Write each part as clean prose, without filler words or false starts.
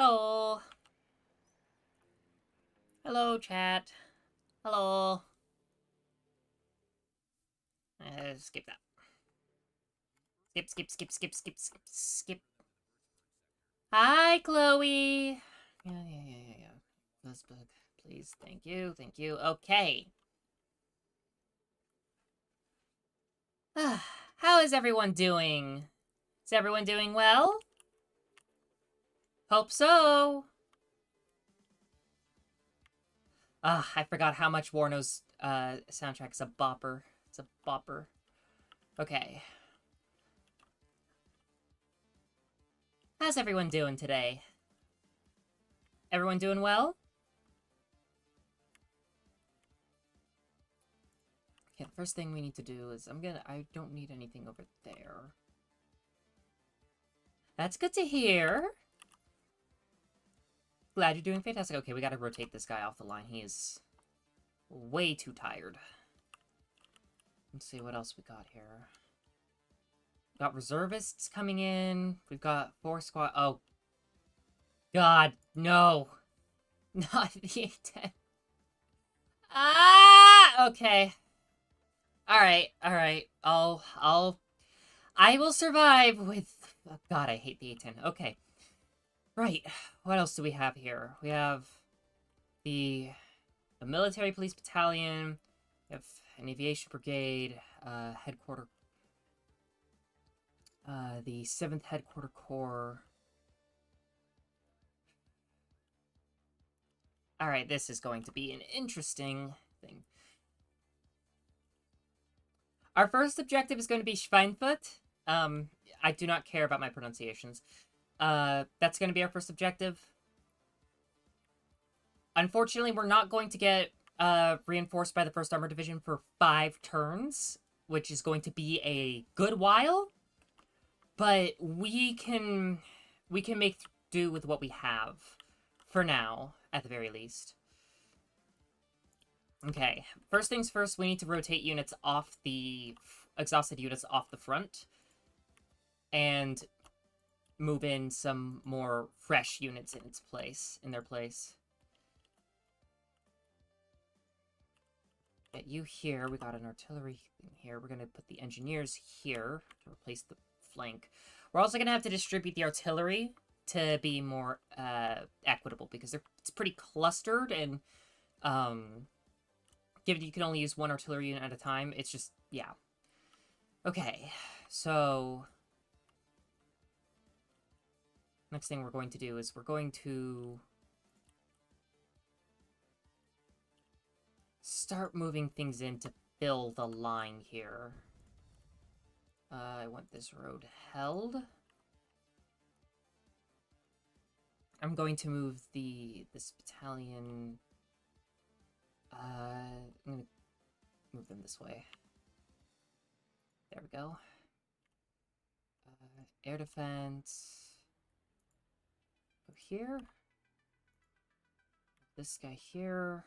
Hello. Hello, chat. Hello. Skip that. Skip. Hi, Chloe. Yeah. Let's book, please. Thank you. Okay. How is everyone doing? Is everyone doing well? Hope so. I forgot how much WARNO's soundtrack is a bopper. It's a bopper. Okay. How's everyone doing today? Everyone doing well? Okay, the first thing we need to do is I don't need anything over there. That's good to hear. Glad you're doing fantastic. Okay, we gotta rotate this guy off the line. He is way too tired. Let's see what else we got here. We got reservists coming in. We've got 4 squad. Oh. God, no. Not the A10. Ah! Okay. Alright. I will survive with... Oh, God, I hate the A10. Okay. Right. What else do we have here? We have the military police battalion. We have an aviation brigade, headquarter, the 7th Headquarter Corps. Alright, this is going to be an interesting thing. Our first objective is going to be Schweinfurt. I do not care about my pronunciations. That's going to be our first objective. Unfortunately, we're not going to get reinforced by the 1st Armored Division for 5 turns, which is going to be a good while. But we can make do with what we have for now, at the very least. Okay, first things first, we need to rotate units off the exhausted units off the front and move in some more fresh units in their place. Get you here. We got an artillery thing here. We're going to put the engineers here to replace the flank. We're also going to have to distribute the artillery to be more equitable because it's pretty clustered, and given you can only use 1 artillery unit at a time, it's just, yeah. Okay, so next thing we're going to do is we're going to start moving things in to fill the line here. I want this road held. I'm going to move this battalion. I'm gonna move them this way. There we go. Air defense. Go here. This guy here.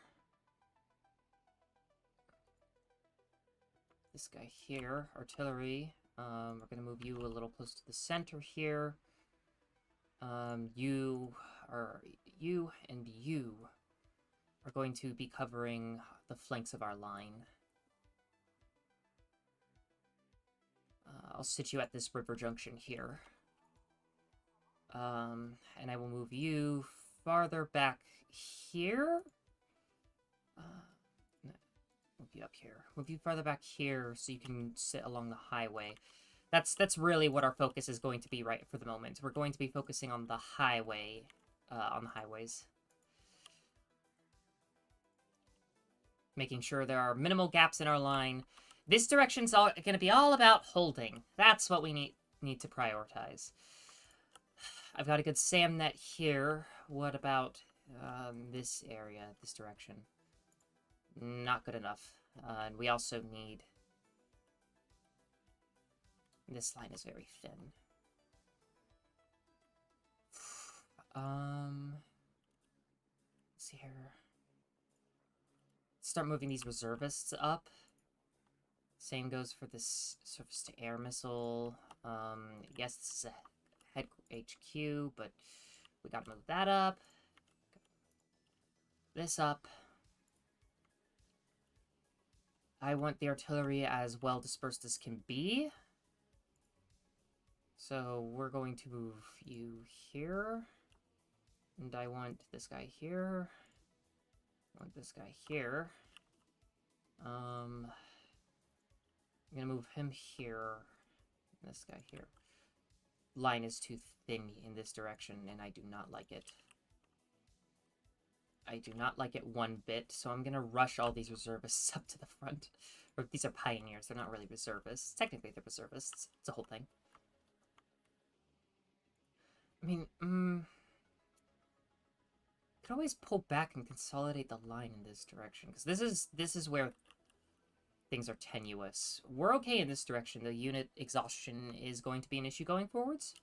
This guy here. Artillery. We're gonna move you a little close to the center here. You and you are going to be covering the flanks of our line. I'll sit you at this river junction here. And I will move you farther back here. Move you up here. Move you farther back here so you can sit along the highway. That's really what our focus is going to be right for the moment. We're going to be focusing on the highway, on the highways. Making sure there are minimal gaps in our line. This direction's going to be all about holding. That's what we need to prioritize. I've got a good SAM net here. What about this area, this direction? Not good enough. And we also need... This line is very thin. Let's see here. Start moving these reservists up. Same goes for this surface-to-air missile. Yes, this is a head HQ, but We gotta move that up. This up. I want the artillery as well dispersed as can be. So we're going to move you here. And I want this guy here. I want this guy here. I'm gonna move him here. This guy here. Line is too thin in this direction, and I do not like it. I do not like it one bit, so I'm gonna rush all these reservists up to the front. Or these are pioneers, they're not really reservists. Technically, they're reservists. It's a whole thing. I mean, could always pull back and consolidate the line in this direction, because this is where things are tenuous. We're okay in this direction. The unit exhaustion is going to be an issue going forwards.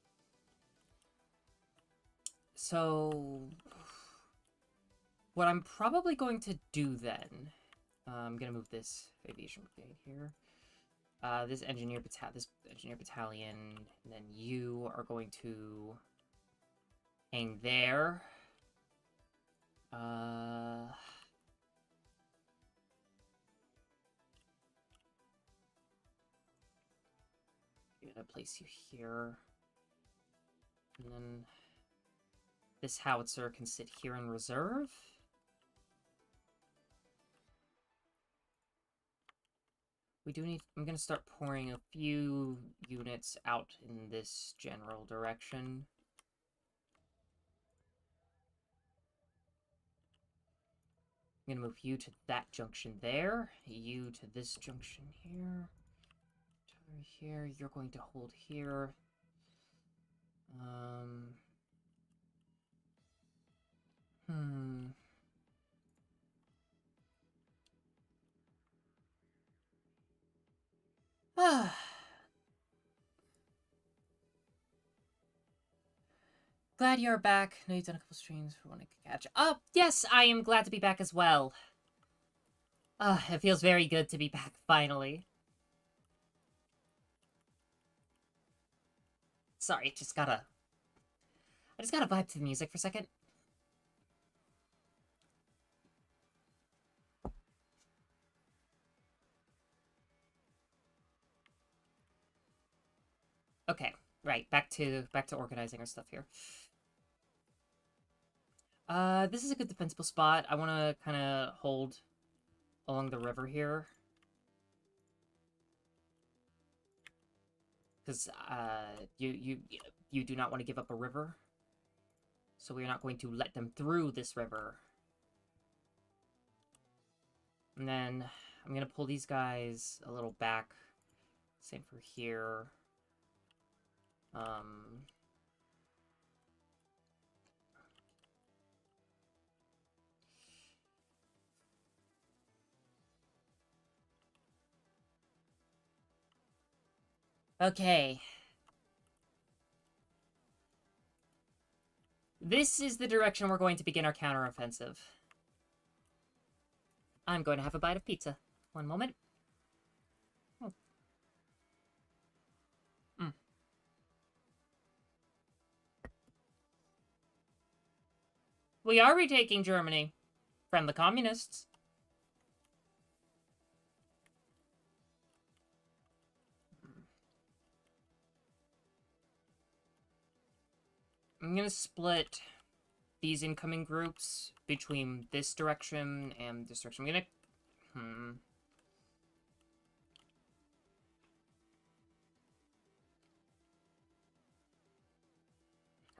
So what I'm probably going to do then, I'm gonna move this aviation brigade here. This engineer battalion, and then you are going to hang there. Gonna place you here, and then this howitzer can sit here in reserve. We do need... I'm gonna start pouring a few units out in this general direction. I'm gonna move you to that junction there, you to this junction here. Here, you're going to hold here. Glad you're back. I know you've done a couple streams for when I could catch. Oh, yes, I am glad to be back as well. It feels very good to be back, finally. Sorry, I just gotta vibe to the music for a second. Okay, right, back to organizing our stuff here. This is a good defensible spot. I want to kind of hold along the river here. Because, you do not want to give up a river. So we're not going to let them through this river. And then I'm going to pull these guys a little back. Same for here. Okay. This is the direction we're going to begin our counteroffensive. I'm going to have a bite of pizza. One moment. Oh. We are retaking Germany from the communists. I'm gonna split these incoming groups between this direction and this direction. I'm gonna...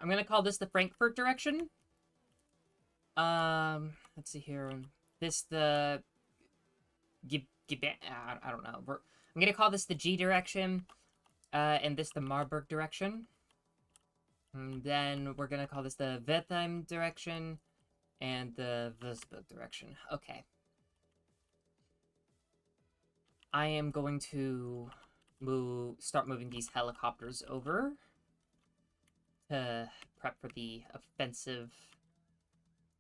I'm gonna call this the Frankfurt direction. Let's see here. This the... I don't know. I'm gonna call this the G direction, and this the Marburg direction. And then we're gonna call this the Wertheim direction and the Würzburg direction. Okay. I am going to start moving these helicopters over to prep for the offensive.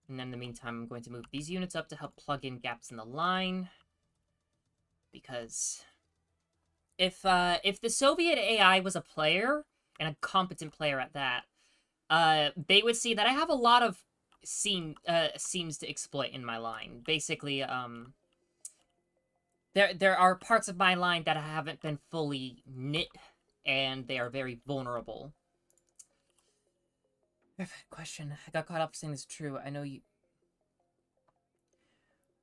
And then in the meantime, I'm going to move these units up to help plug in gaps in the line. Because if the Soviet AI was a player, and a competent player at that, they would see that I have a lot of seams to exploit in my line. Basically, there are parts of my line that haven't been fully knit, and they are very vulnerable. Question. I got caught up saying this is true. I know you...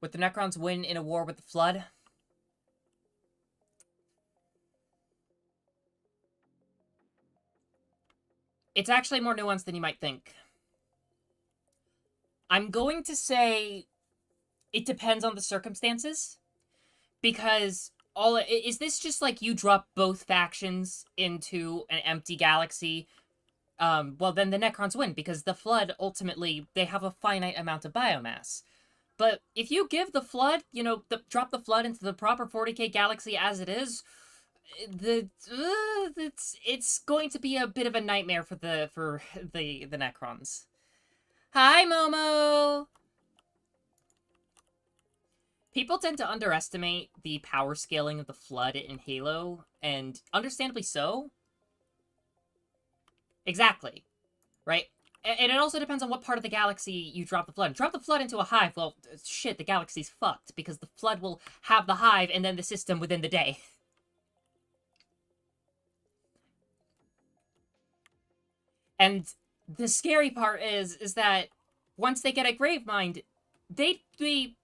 Would the Necrons win in a war with the Flood? It's actually more nuanced than you might think. I'm going to say it depends on the circumstances. Because is this just like you drop both factions into an empty galaxy? Well, then the Necrons win, because the Flood, ultimately, they have a finite amount of biomass. But if you give the Flood, drop the Flood into the proper 40k galaxy as it is, it's going to be a bit of a nightmare for the Necrons. Hi, Momo! People tend to underestimate the power scaling of the Flood in Halo, and understandably so. Exactly. Right? And it also depends on what part of the galaxy you drop the Flood. Drop the Flood into a hive, well, shit, the galaxy's fucked, because the Flood will have the hive and then the system within the day. And the scary part is that once they get a Gravemind, they'd be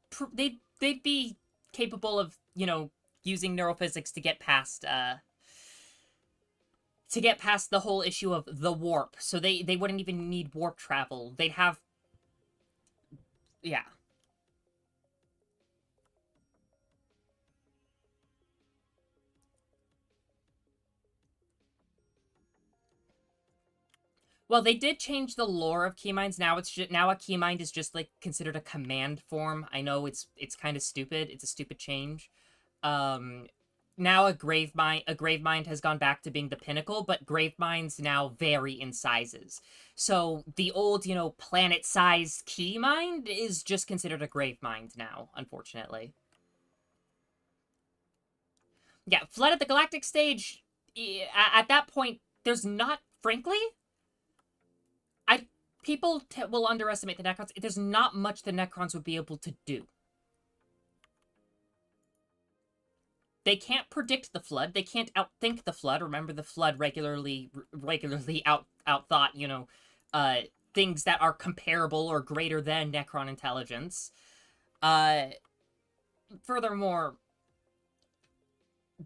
capable of, using neurophysics to get past the whole issue of the warp. So they wouldn't even need warp travel. They'd have... Yeah. Well, they did change the lore of keyminds. Now now a keymind is just like considered a command form. I know it's kind of stupid. It's a stupid change. Now a gravemind has gone back to being the pinnacle, but graveminds now vary in sizes. So the old, planet-sized keymind is just considered a gravemind now, unfortunately. Yeah, Flood at the Galactic stage, at that point, there's not, frankly, people will underestimate the Necrons. There's not much the Necrons would be able to do. They can't predict the Flood. They can't outthink the Flood. Remember, the Flood regularly outthought, things that are comparable or greater than Necron intelligence. Furthermore,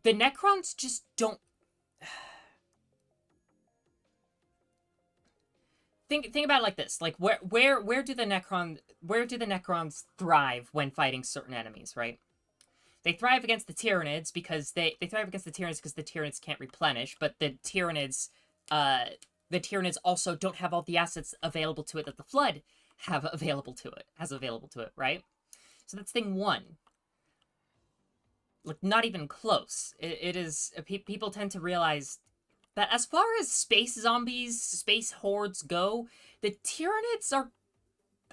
the Necrons just don't... Think about it like this. Like, where do the Necrons thrive when fighting certain enemies, right? They thrive against the Tyranids because the Tyranids can't replenish, but the Tyranids also don't have all the assets available to it that the Flood has available to it, right? So that's thing one. Like, not even close. It is... People tend to realize that as far as space zombies, space hordes go, the Tyranids are,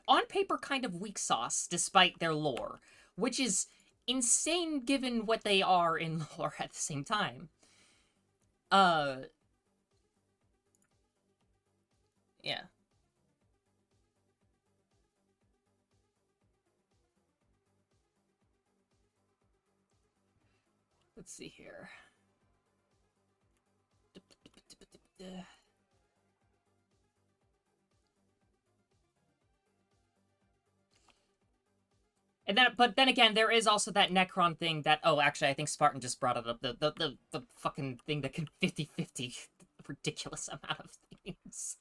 on paper, kind of weak sauce, despite their lore, which is insane given what they are in lore at the same time. Yeah. Let's see here. And then, but then again, there is also that Necron thing that... Oh, actually, I think Spartan just brought it up. The fucking thing that can 50-50 ridiculous amount of things.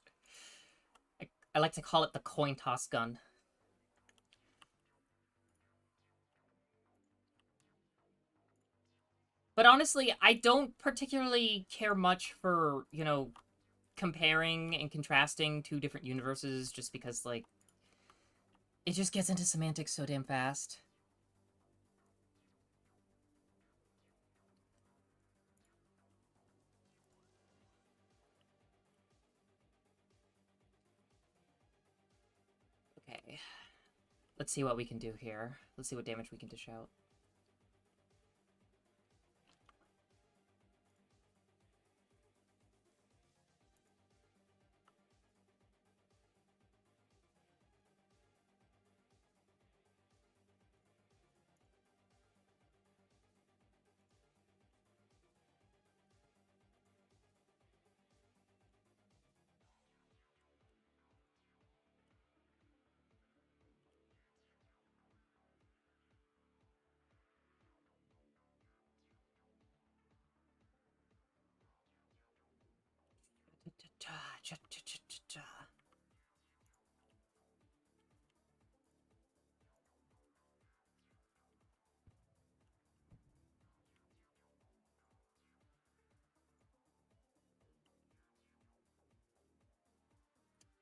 I like to call it the coin toss gun. But honestly, I don't particularly care much for, comparing and contrasting two different universes just because, like, it just gets into semantics so damn fast. Okay. Let's see what we can do here. Let's see what damage we can dish out.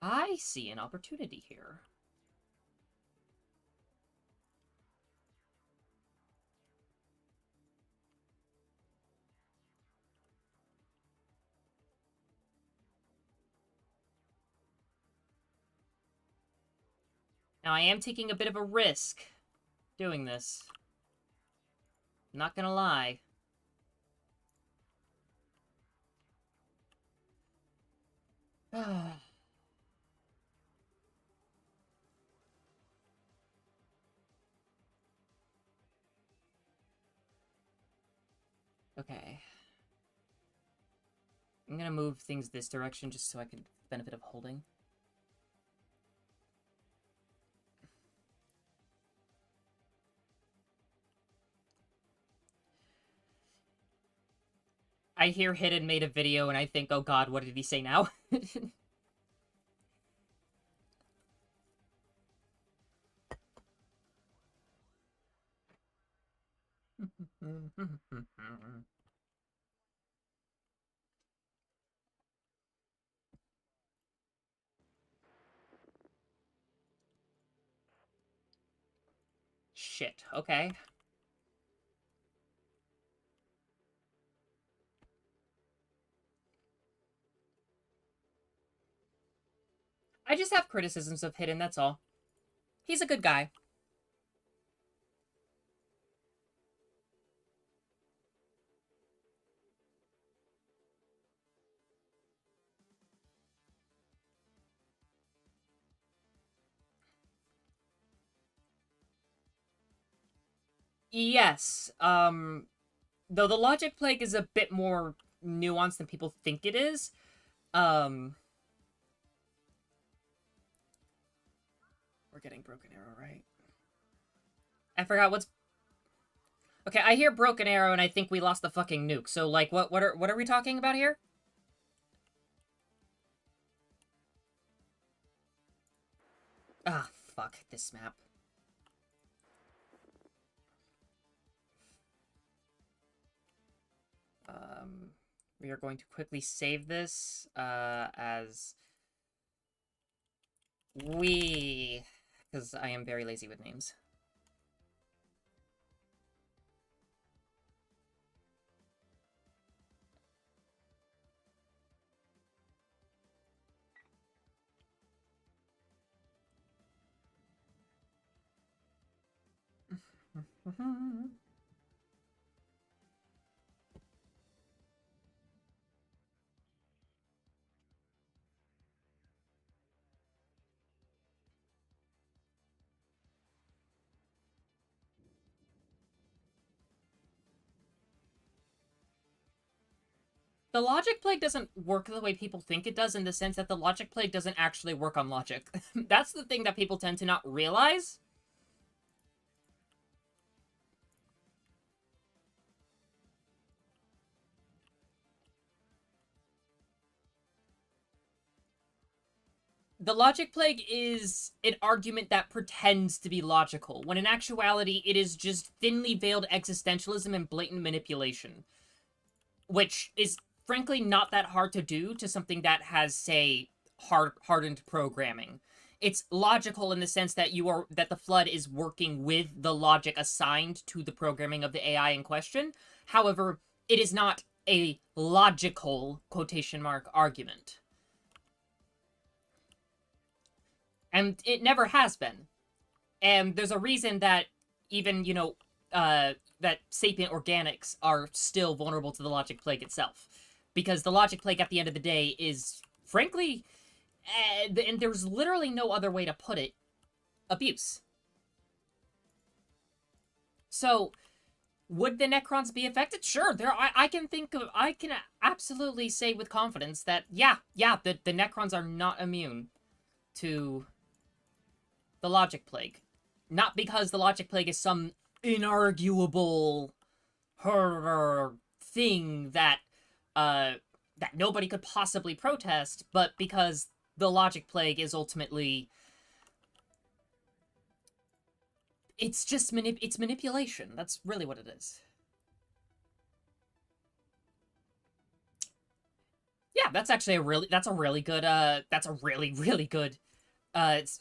I see an opportunity here. Now, I am taking a bit of a risk doing this. Not gonna lie. Okay. I'm gonna move things this direction just so I can benefit of holding. I hear Hidden made a video and I think, oh god, what did he say now? Shit, okay. I just have criticisms of Hidden, that's all. He's a good guy. Yes, though the logic plague is a bit more nuanced than people think it is. We're getting Broken Arrow, right? I forgot what's... Okay, I hear Broken Arrow and I think we lost the fucking nuke. So, like, what are we talking about here? Ah, fuck this map. We are going to quickly save this, as we... Because I am very lazy with names. The logic plague doesn't work the way people think it does, in the sense that the logic plague doesn't actually work on logic. That's the thing that people tend to not realize. The logic plague is an argument that pretends to be logical, when in actuality it is just thinly veiled existentialism and blatant manipulation. Which is, frankly, not that hard to do to something that has, say, hardened programming. It's logical in the sense that that the Flood is working with the logic assigned to the programming of the AI in question. However, it is not a logical, quotation mark, argument. And it never has been. And there's a reason that even, you know, that sapient organics are still vulnerable to the logic plague itself. Because the logic plague, at the end of the day, is, frankly, and there's literally no other way to put it, abuse. So, would the Necrons be affected? Sure, I can absolutely say with confidence that, yeah, the Necrons are not immune to the logic plague. Not because the logic plague is some inarguable thing that that nobody could possibly protest, but because the logic plague is ultimately... It's just it's manipulation. That's really what it is. Yeah, that's actually a really good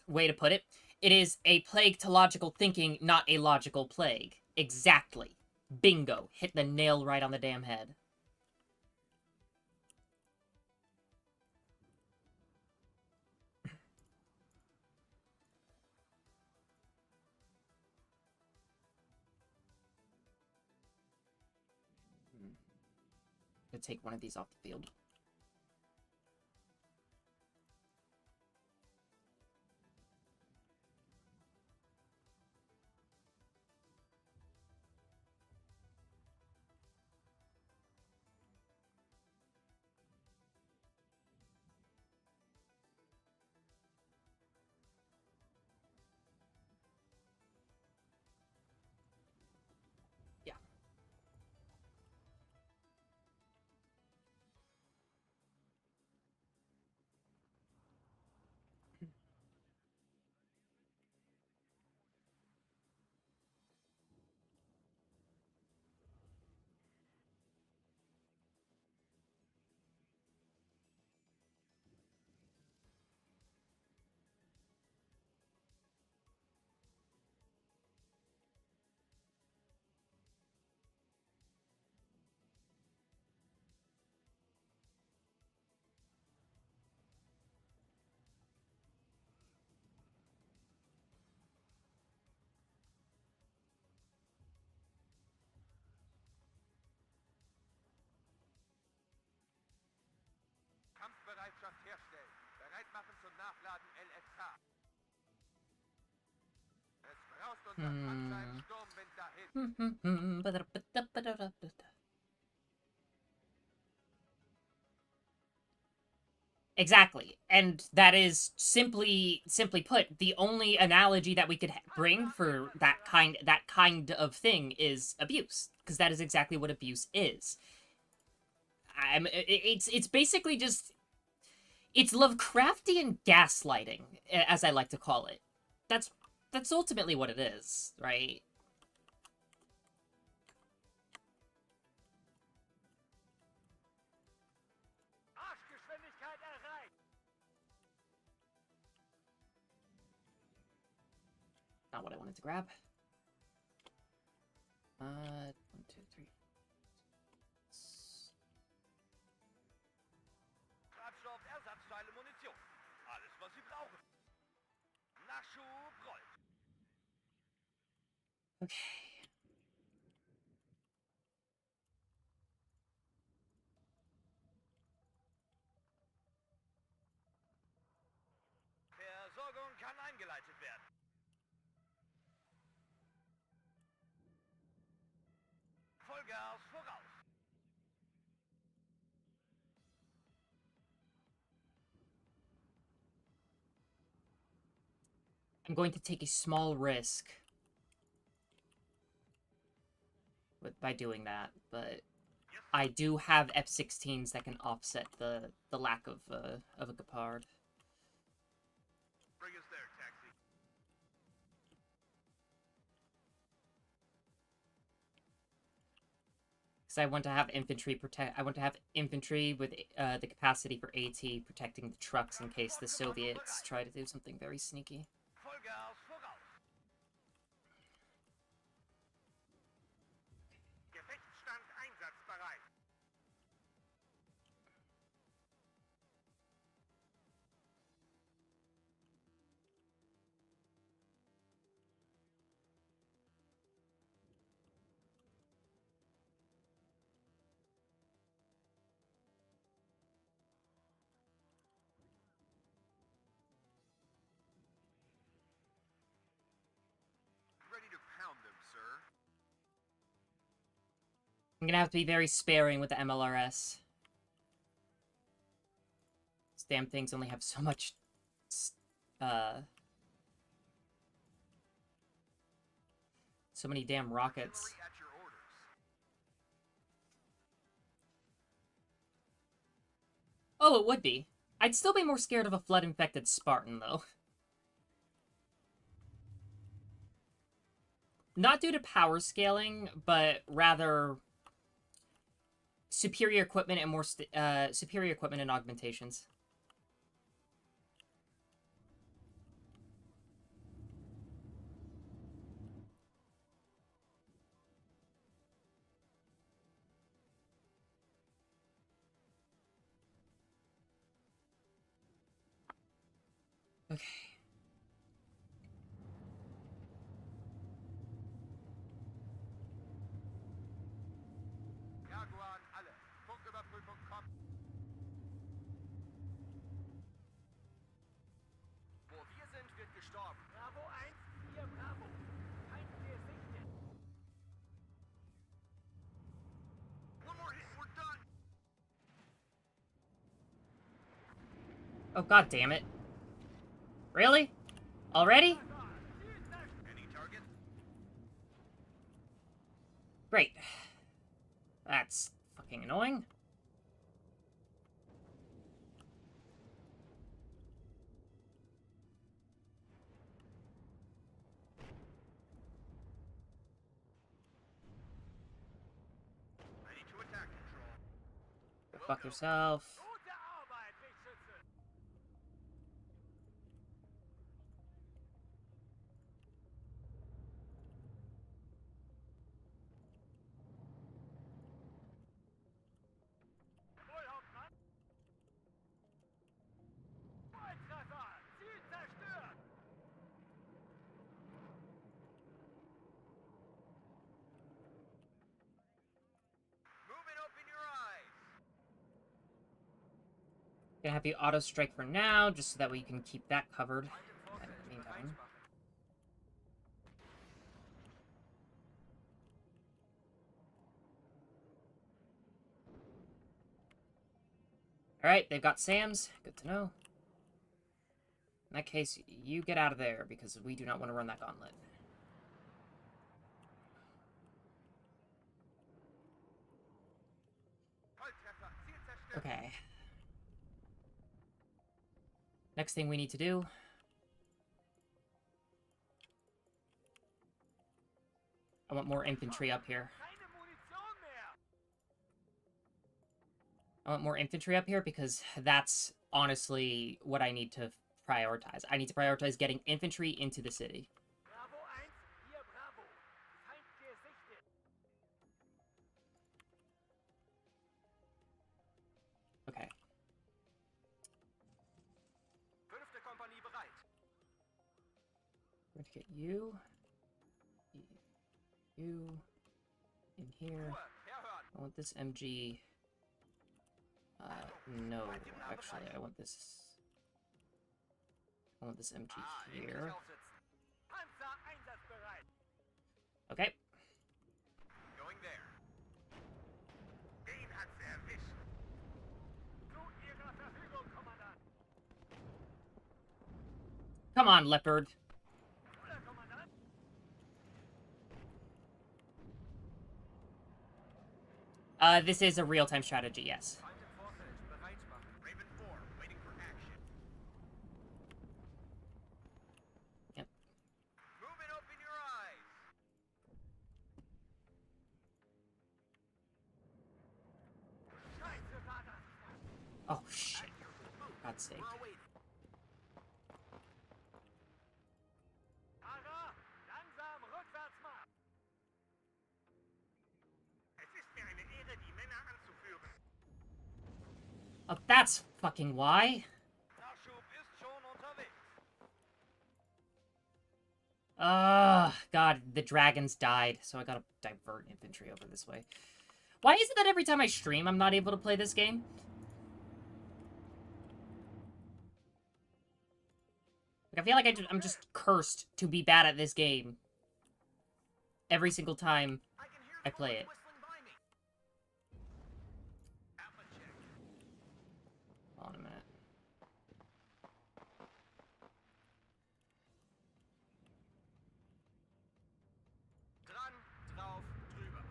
way to put it. It is a plague to logical thinking, not a logical plague. Exactly. Bingo. Hit the nail right on the damn head. To take one of these off the field. Yeah. Kampfbereitschaft herstellen. Bereit machen zum Nachladen LSH. Es braust unser Panzer im Sturmwind dahin. Exactly. And that is simply put, the only analogy that we could bring for that kind of thing is abuse, because that is exactly what abuse is. It's basically just, it's Lovecraftian gaslighting, as I like to call it. That's ultimately what it is, right? Not what I wanted to grab. 1, 2, 3. Treibstoff, Ersatzteile, Munition. Alles, was Sie brauchen. Nachschub rollt. Okay. Versorgung kann eingeleitet werden. Vollgas voraus. I'm going to take a small risk by doing that, but I do have F-16s that can offset the lack of a Gepard. Bring us there, taxi. Because I want to have infantry with the capacity for AT protecting the trucks in case the Soviets try to do something very sneaky. Vollgas voraus. Gefechtsstand einsatzbereit. Ready to pound them, sir. I'm gonna have to be very sparing with the MLRS. These damn things only have so much, so many damn rockets. At your orders. Oh, it would be. I'd still be more scared of a flood-infected Spartan, though. Not due to power scaling, but rather superior equipment and more superior equipment and augmentations. Okay. Jaguar an alle. Funküberprüfung kommt. Wo wir sind, wird gestorben. Bravo 1, 4 Bravo. Feind gesichtet. One more hit, we're done. Oh, god damn it. Really? Already? Any target? Great. That's fucking annoying. Ready to attack, Control. Go fuck yourself. Gute Arbeit, Lichtschütze. Vollhauptmann. Volltreffer. Ziel zerstört. Moving open your eyes. Gonna have you auto strike for now, just so that way you can keep that covered. Feind im In Vorfeld. the meantime. Bereit machen. Alright, they've got Sam's. Good to know. In that case, you get out of there, because we do not want to run that gauntlet. Volltreffer. Ziel zerstört. Okay. Next thing we need to do... I want more infantry up here. Keine Munition mehr. I want more infantry up here because that's honestly what I need to prioritize. I need to prioritize getting infantry into the city. Bravo 1, 4 Bravo. Feind gesichtet. Okay. 5. Kompanie bereit. We're going to get you. You. In here. Ruhe, herhören. I want this MG. No, actually, I want this. I want this MG Endlich here. aufsitzen. Panzer einsatzbereit. Okay. Going there. Den hat sie erwischt. Zu Ihrer Verfügung, Kommandant. Come on, Leopard. Oder, Kommandant? This is a real-time strategy, yes. Feind im Vorfeld. Bereit machen. Raven 4, waiting for action. Yep. Move and open your eyes. Scheiße, war das. Oh, shit. God's sake. We're awaiting. Fahrer, langsam rückwärts machen. Es ist mir eine Ehre, die Männer anzuführen. Oh, that's fucking why. Nachschub ist schon unterwegs. God, the dragons died, so I gotta divert infantry over this way. Why is it that every time I stream, I'm not able to play this game? Like, I feel like I'm just cursed to be bad at this game. Every single time I can hear I play it. whistling by me. Alpha check. Hold on a minute. Dran, drauf, drüber.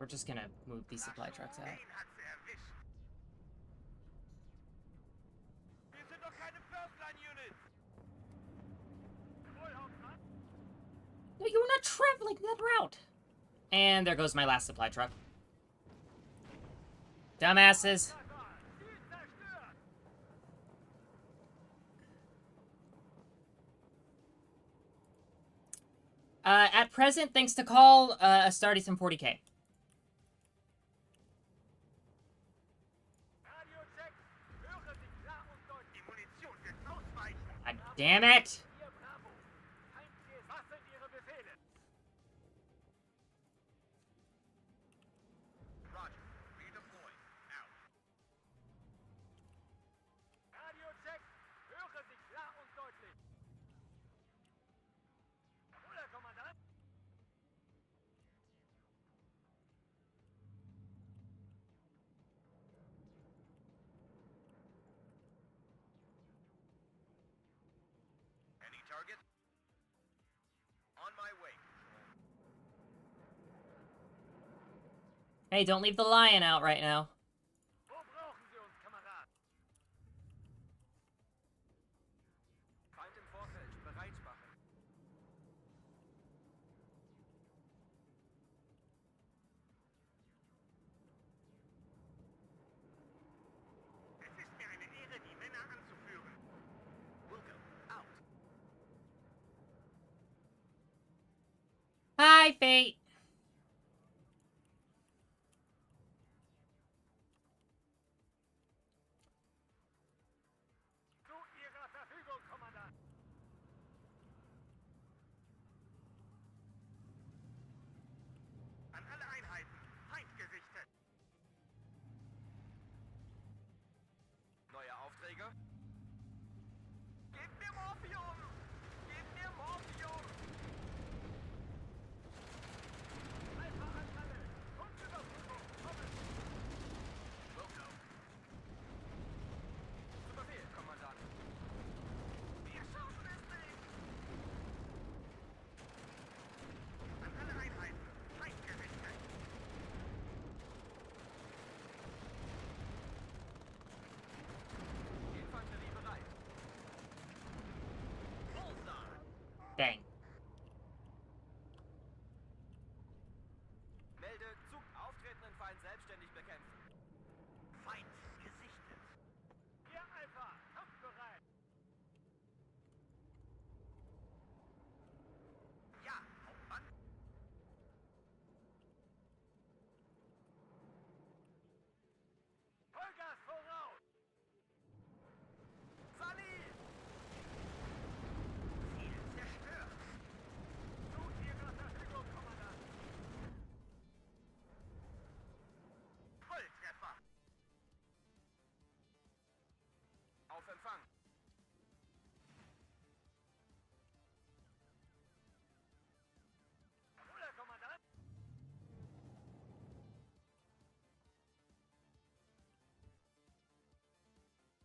We're just gonna move these supply trucks out. Den hat sie erwischt. Wir sind doch keine First-Line-Units. Jawohl, Hauptmann. No, you were not traveling that route! And there goes my last supply truck. Dumbasses. Treffer. Ziel zerstört. At present, thanks to Call, Astartes and 40k. Radio-Check. Höre Sie klar und deutlich. Die Munition wird ausweichen. God damn it! Hier Bravo. Feindsehe, was sind Ihre Befehle? Roger. Redeploy. Out. Radio-Check. Höre Sie klar und deutlich. Jawohl, Herr Kommandant. Any target? On my way. Hey, don't leave the lion out right now. Wo brauchen Sie uns, Kamerad? Feind im Vorfeld. Bereitsprache. Es ist mir eine Ehre, die Männer anzuführen. Wilco, out. Hi, Fate! Zu Ihrer Verfügung, Kommandant. An alle Einheiten. Feind gerichtet. Neue Aufträge? Gebt mir Morphium! Gebt mir Morphium! Alpha-Anteile! Kundenüberprüfung! Kommen! Wilco. Zu Befehl, Kommandant. Wir schaffen es nicht! An alle Einheiten. Feind gerichtet. Infanterie bereit. Bullseye. Dang. Melde Zug auftretenden Feind selbstständig bekämpfen. Feind gesichtet. Hier Alpha, kampfbereit. Ja, Hauptmann. Vollgas voraus. Sally! Ziel zerstört. Zu Ihrer Verfügung, Kommandant. Volltreffer. Auf Empfang. Jawohl, Herr Kommandant.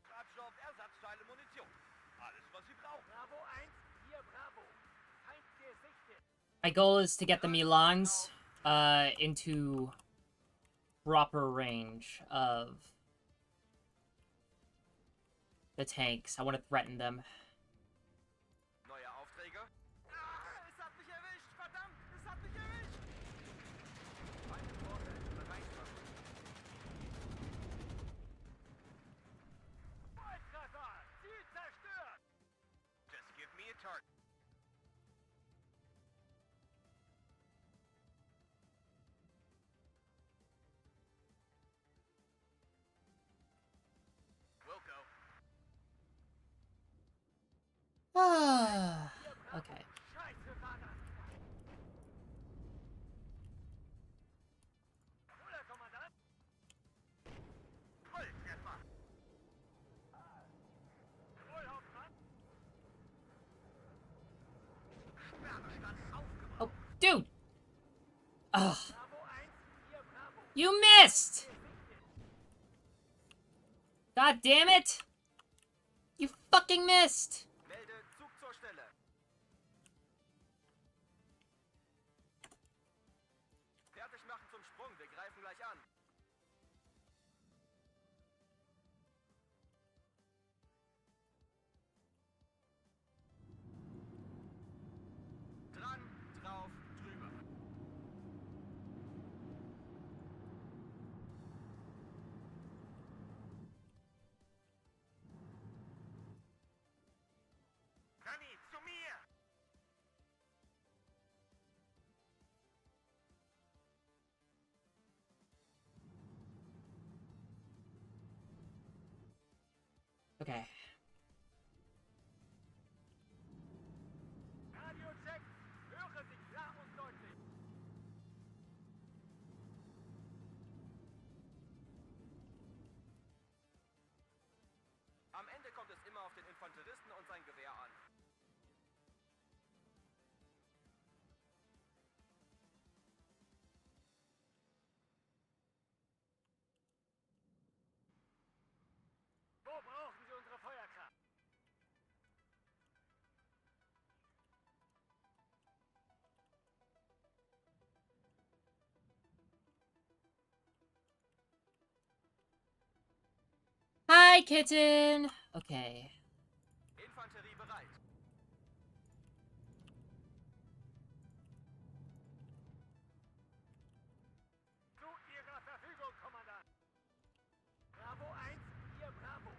Treibstoff, Ersatzteile, Munition. Alles, was Sie brauchen. Bravo 1, hier Bravo. Feind gesichtet. My goal is to get the Milans, into proper range of the tanks. I want to threaten them. Neue Aufträge? Ah, es hat mich erwischt! Verdammt, es hat mich erwischt! Feind im Vorfeld, Bereitschaft. Volltreffer! Ziel zerstört! Just give me a target. Wilco. Ah, okay. Scheiße, war das! Jawohl, Herr Kommandant! Volltreffer! Jawohl, Hauptmann! Sperrbestand aufgebaut! Oh, dude! Ugh, Bravo 1, hier Bravo! you missed! God damn it! You fucking missed! Melde Zug zur Stelle! Fertig machen zum Sprung, wir Okay. Radio check. Höre Sie klar und deutlich. Am Ende kommt es immer auf den Infanteristen und sein Gewehr an. Wo brauchen Sie unsere Feuerkraft? Hi, kitten! Okay. Infanterie bereit. Zu Ihrer Verfügung, Kommandant. Bravo 1, hier Bravo.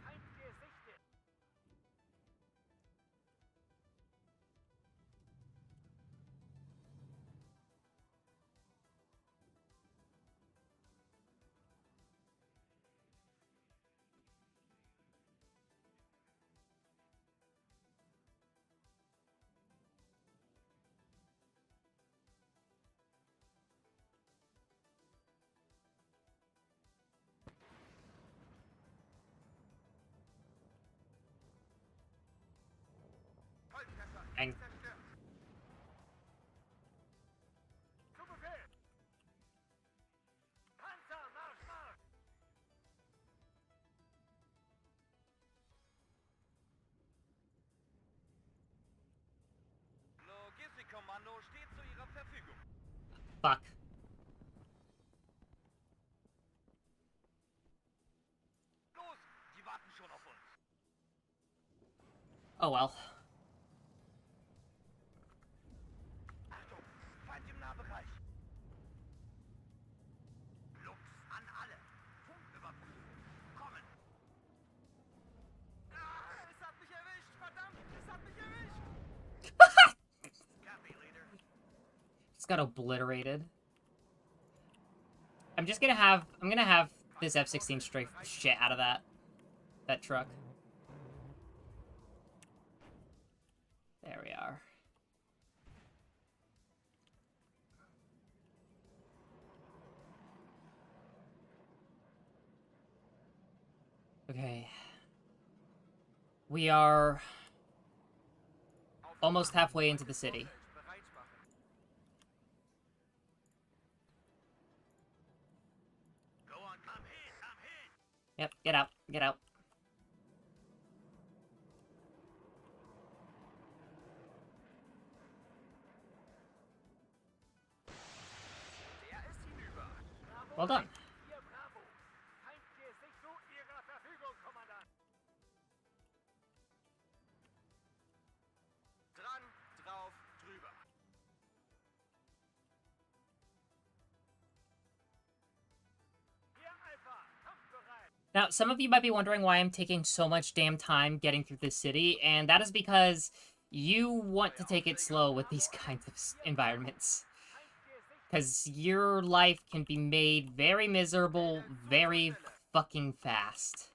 Feind gesichtet. Volltreffer. Ein Zerstört. Zu Befehl. Panzer, Marsch, Marsch. Logistikkommando steht zu Ihrer Verfügung. fuck. Los, die warten schon auf uns. Oh well. Achtung, Feind im Nahbereich. Lux an alle. Funküberprüfung. Kommen. Ah, es hat mich erwischt. Verdammt, es hat mich erwischt. Copy, Leader. Just got obliterated. I'm gonna have this F-16 strafe the shit out of that truck. There we are. Okay. We are almost halfway into the city. Go on, come in, come in. Yep, get out, get out. Der ist hinüber. Bravo Well done. 1, hier Bravo. Feind gesichtet. Zu Ihrer Verfügung, Kommandant. Dran, drauf, drüber. Hier Alpha, kampfbereit. Now, some of you might be wondering why I'm taking so much damn time getting through this city, and that is because you want to take it slow with these kinds of environments. Feind gesichtet. Because your life can be made very miserable very fucking fast.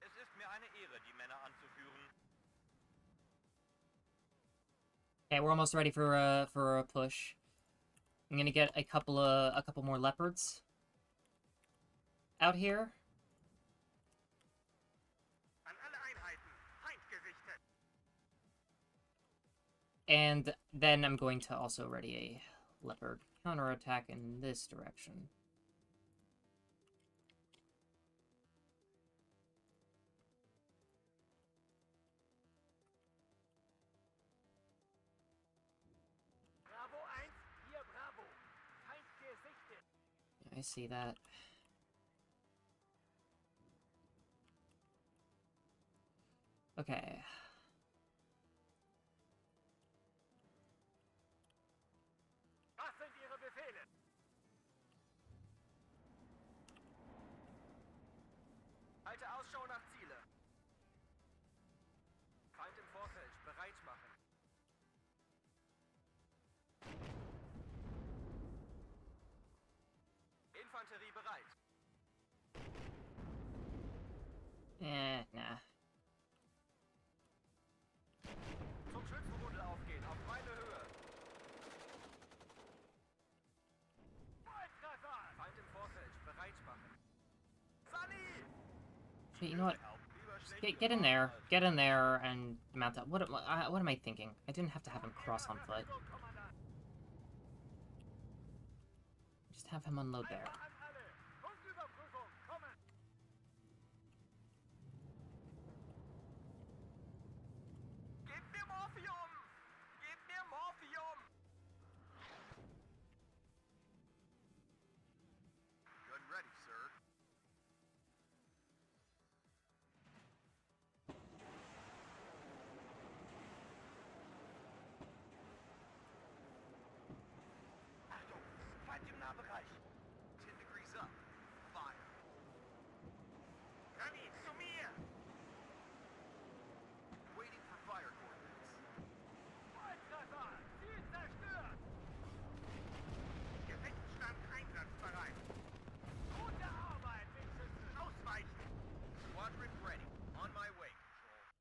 Es ist mir eine Ehre, die Männer anzuführen. Okay, we're almost ready for a push. I'm gonna get a couple more leopards out here, An alle Einheiten, Feind gesichtet. and then I'm going to also ready a leopard counterattack in this direction. I see that. Okay. Was sind Ihre Befehle? Halte Ausschau nach Ziele. Feind im Vorfeld. Bereit machen. Infanterie bereit. Nah. Zum Schützenrudel aufgehen. Auf meine Höhe. Volltreffer! Feind im Vorfeld. Bereit machen. Sunny! Okay, you know what? Just get in there. Get in there and mount up. What am I thinking? I didn't have to have him cross on foot. Just have him unload there. Gib mir Morphium! Gib mir Morphium! Gun ready, sir. Achtung! Feind im Nahbereich! 10 degrees up. Fire. Rami, zu mir! Waiting for fire coordinates. Volltreffer! Ziel zerstört! Gefechtsstand einsatzbereit. Gute Arbeit, Wingschützen! Ausweichen! Squadron ready. On my way, Control.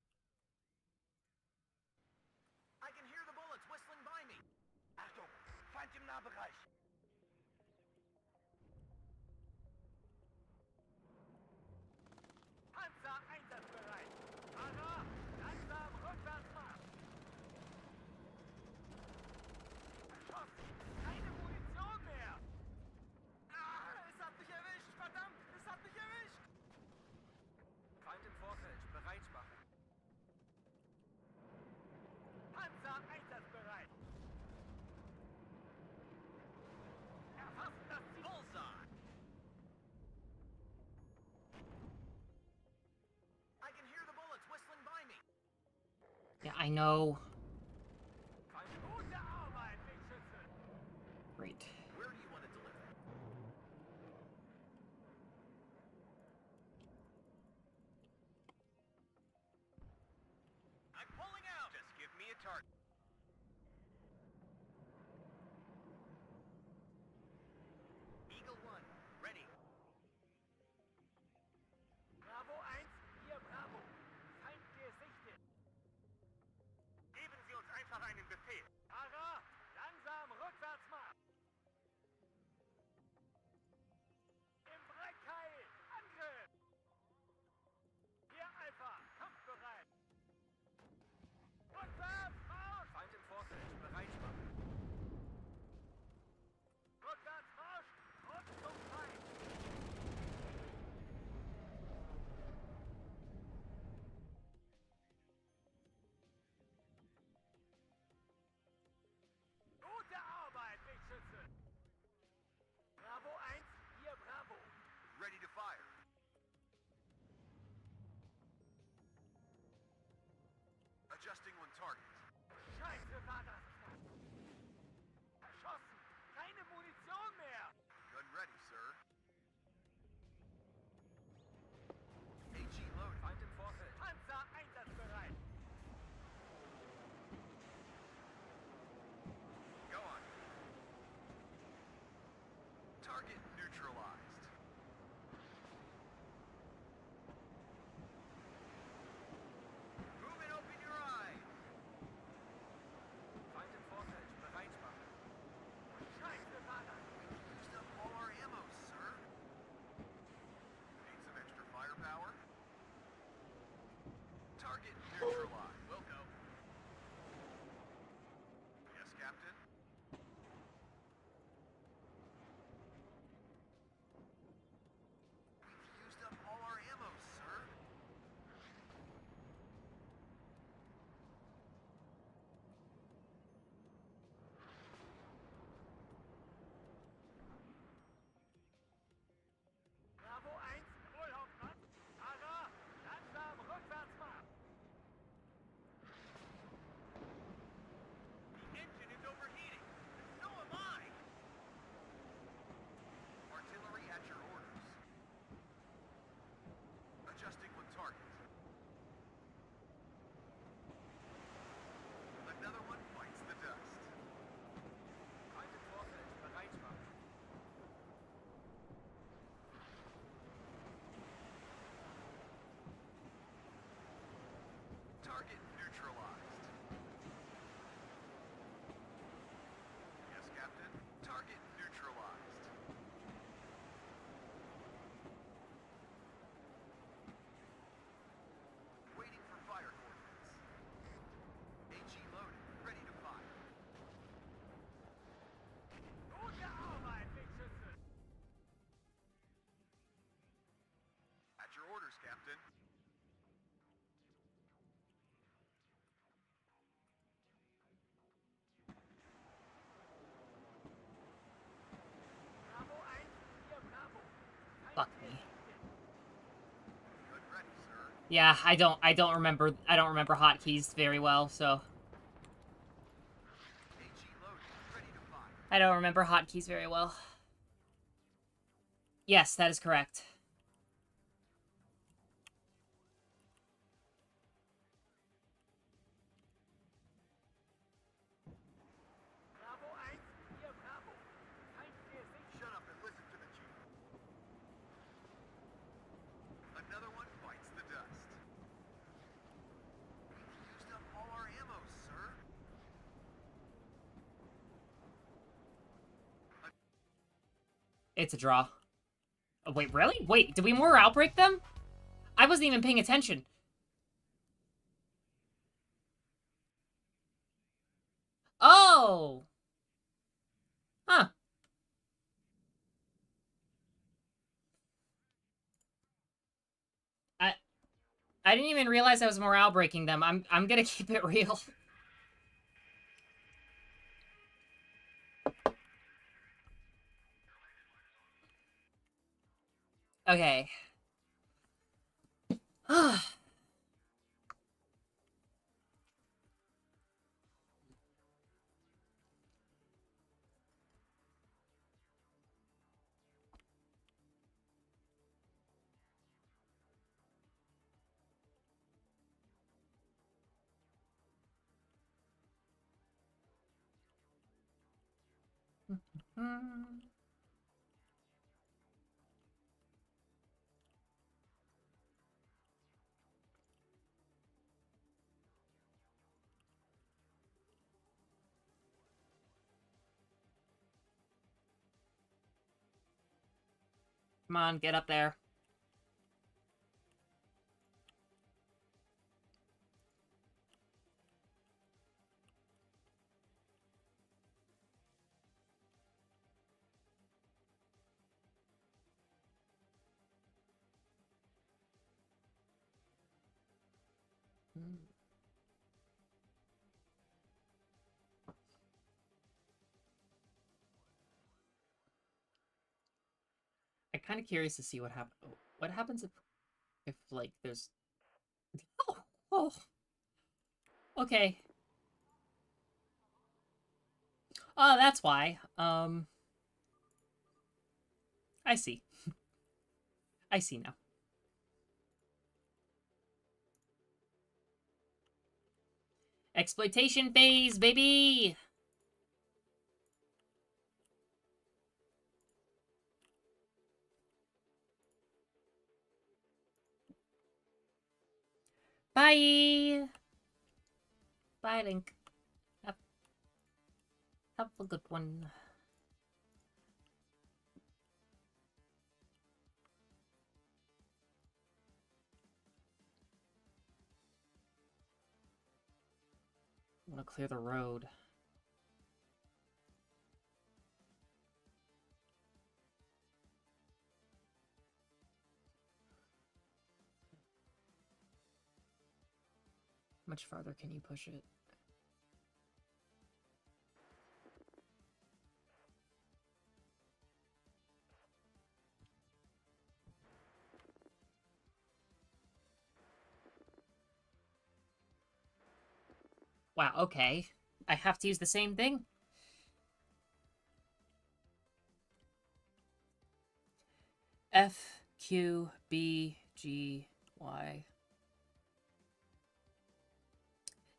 I can hear the bullets whistling by me. Achtung! Feind im Nahbereich. Panzer einsatzbereit. Fahrer, langsam rückwärts Marsch. Erschossen. Keine Munition mehr. Ah, es hat mich erwischt. Verdammt, es hat mich erwischt. Feind im Vorfeld. Bereit machen. Panzer einsatzbereit. Erfassen das Ziel. Bullseye. I can hear the bullets whistling by me. Yeah, I know. Gute Arbeit, Wingschütze. Great. Where do you want to deliver? I'm pulling out. Just give me a target. Eagle 1, ready. Bravo 1, hier Bravo. Feind gesichtet. Yeah, I don't remember hotkeys very well, so AG loaded, ready to fire. I don't remember hotkeys very well. Yes, that is correct. Bravo 1, hier Bravo. Kein Fehlsicht. Shut up and listen to the chief. Another one bites the dust. We've used up all our ammo, sir. It's a draw. Oh, wait, really? Wait, did we morale break them? I wasn't even paying attention. Oh! Huh. I I didn't even realize I was morale breaking them. I'm gonna keep it real. Okay. Come on, get up there. I'm kind of curious to see what happens. What happens if like there's. Oh, oh. Okay. Oh, that's why. I see. I see now. Exploitation phase, baby. Bye. Bye, Link. Have, have a good one. I want to clear the road. How much farther can you push it? Wow, okay. I have to use the same thing? F, Q, B, G, Y.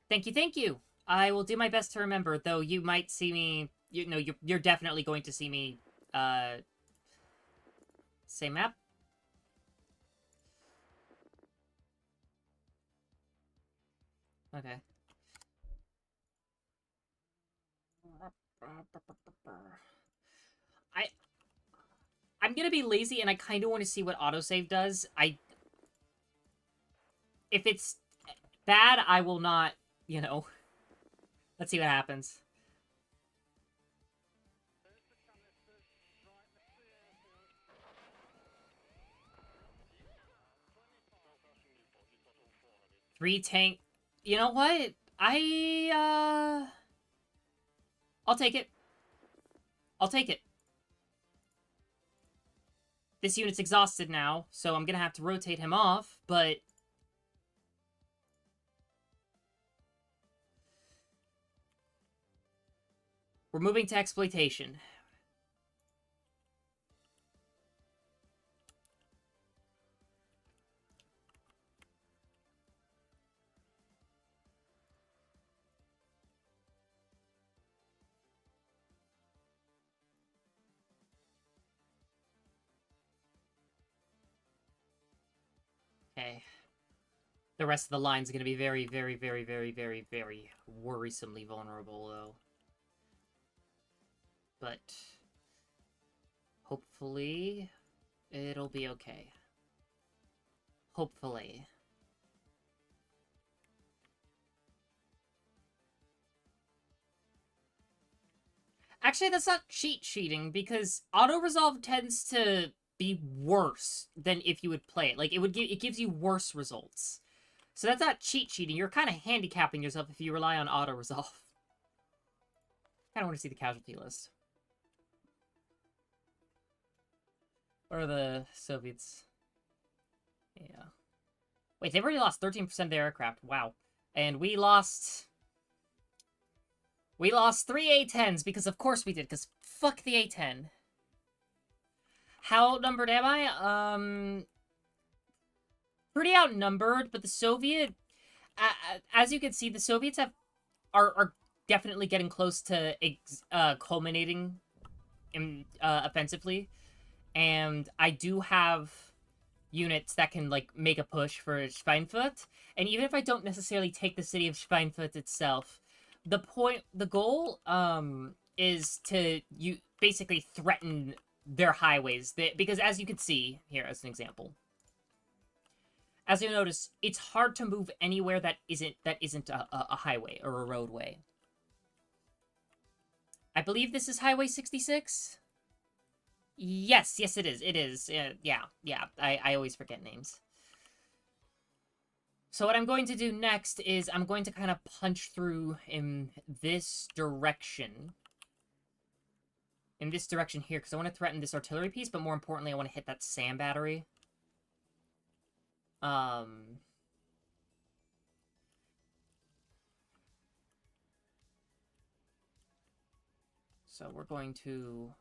Thank you, thank you. I will do my best to remember, though you might see me... You know, you're definitely going to see me, Same map? Okay. I... I'm gonna be lazy, and I kind of want to see what autosave does. If it's bad, I will not, you know... Let's see what happens. Three tank... You know what? I'll take it. I'll take it. This unit's exhausted now, so I'm gonna have to rotate him off, but We're moving to exploitation. Okay. The rest of the line's going to be very, very, very, very, very, very worrisomely vulnerable, though. But hopefully it'll be okay. Hopefully. Actually, that's not cheating, because auto-resolve tends to be worse than if you would play it. Like, it gives you worse results. So that's not cheating. You're kind of handicapping yourself if you rely on auto-resolve. Kind of want to see the casualty list. What are the Soviets? Yeah. Wait, they've already lost 13% of their aircraft. Wow. And we lost 3 A-10s, because of course we did, because fuck the A-10. How outnumbered am I? Pretty outnumbered, but the Soviet... as you can see, the Soviets are definitely getting close to culminating offensively. And I do have units that can, like, make a push for Schweinfurt. And even if I don't necessarily take the city of Schweinfurt itself, the goal, is to basically threaten their highways. Because as you can see, here as an example, as you'll notice, it's hard to move anywhere that isn't a highway or a roadway. I believe this is Highway 66? Yes, it is. It is. Yeah. I always forget names. So what I'm going to do next is I'm going to kind of punch through in this direction. In this direction here, because I want to threaten this artillery piece, but more importantly, I want to hit that SAM battery. So we're going to...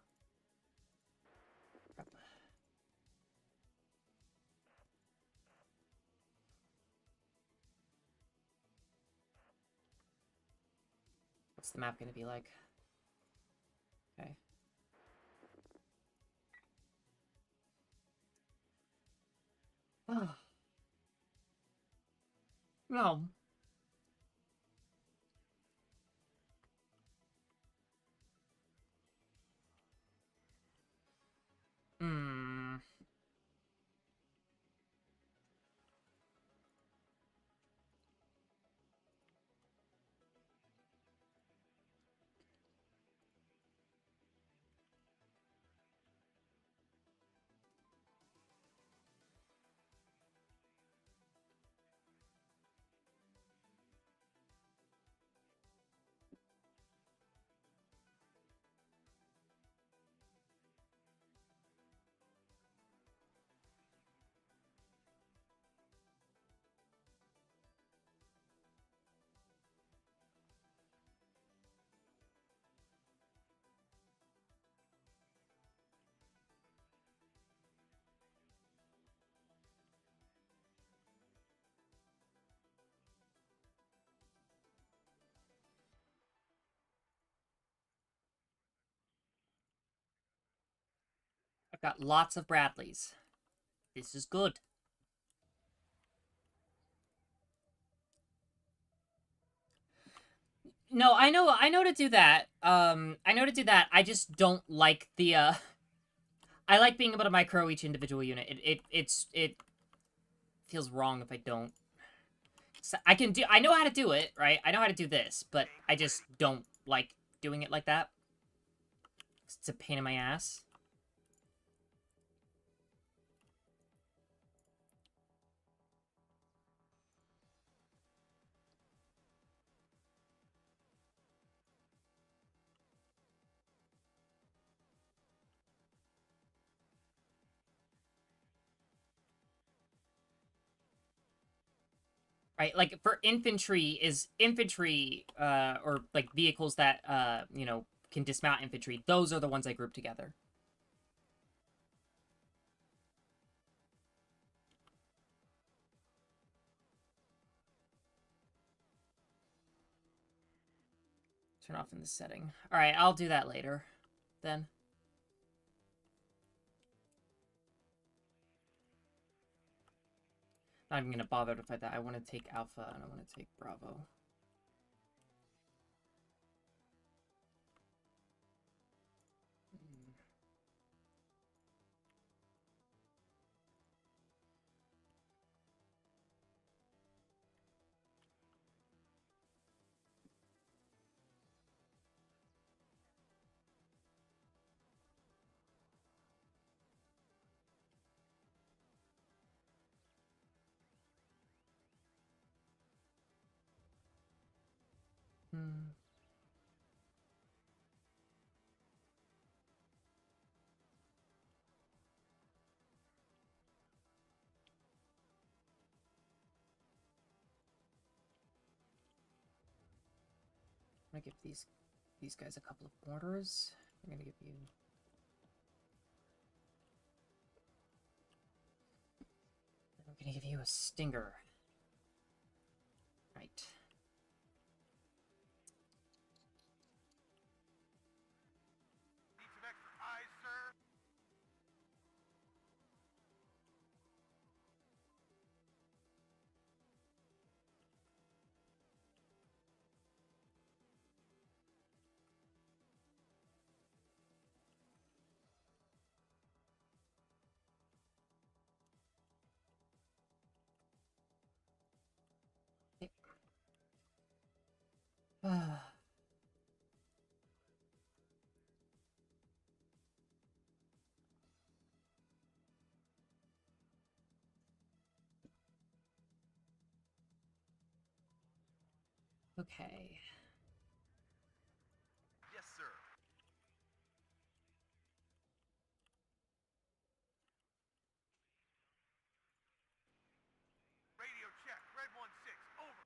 What's the map going to be like? Okay. Oh. No. Hmm. I've got lots of Bradleys. This is good. No, I know to do that. I know to do that. I just don't like the, I like being able to micro each individual unit. It feels wrong if I don't. So I know how to do it, right? I know how to do this, but I just don't like doing it like that. It's a pain in my ass. Right, like, for infantry, or, like, vehicles that, can dismount infantry. Those are the ones I group together. Turn off in the setting. All right, I'll do that later, then. Not even gonna bother to fight that. I want to take Alpha and I want to take Bravo. Hmm. I'm gonna give these guys a couple of mortars. I'm gonna give you. I'm gonna give you a stinger. Right. Need some extra eyes, sir? Okay. Yes, sir. Radio check. Red 1-6. Over.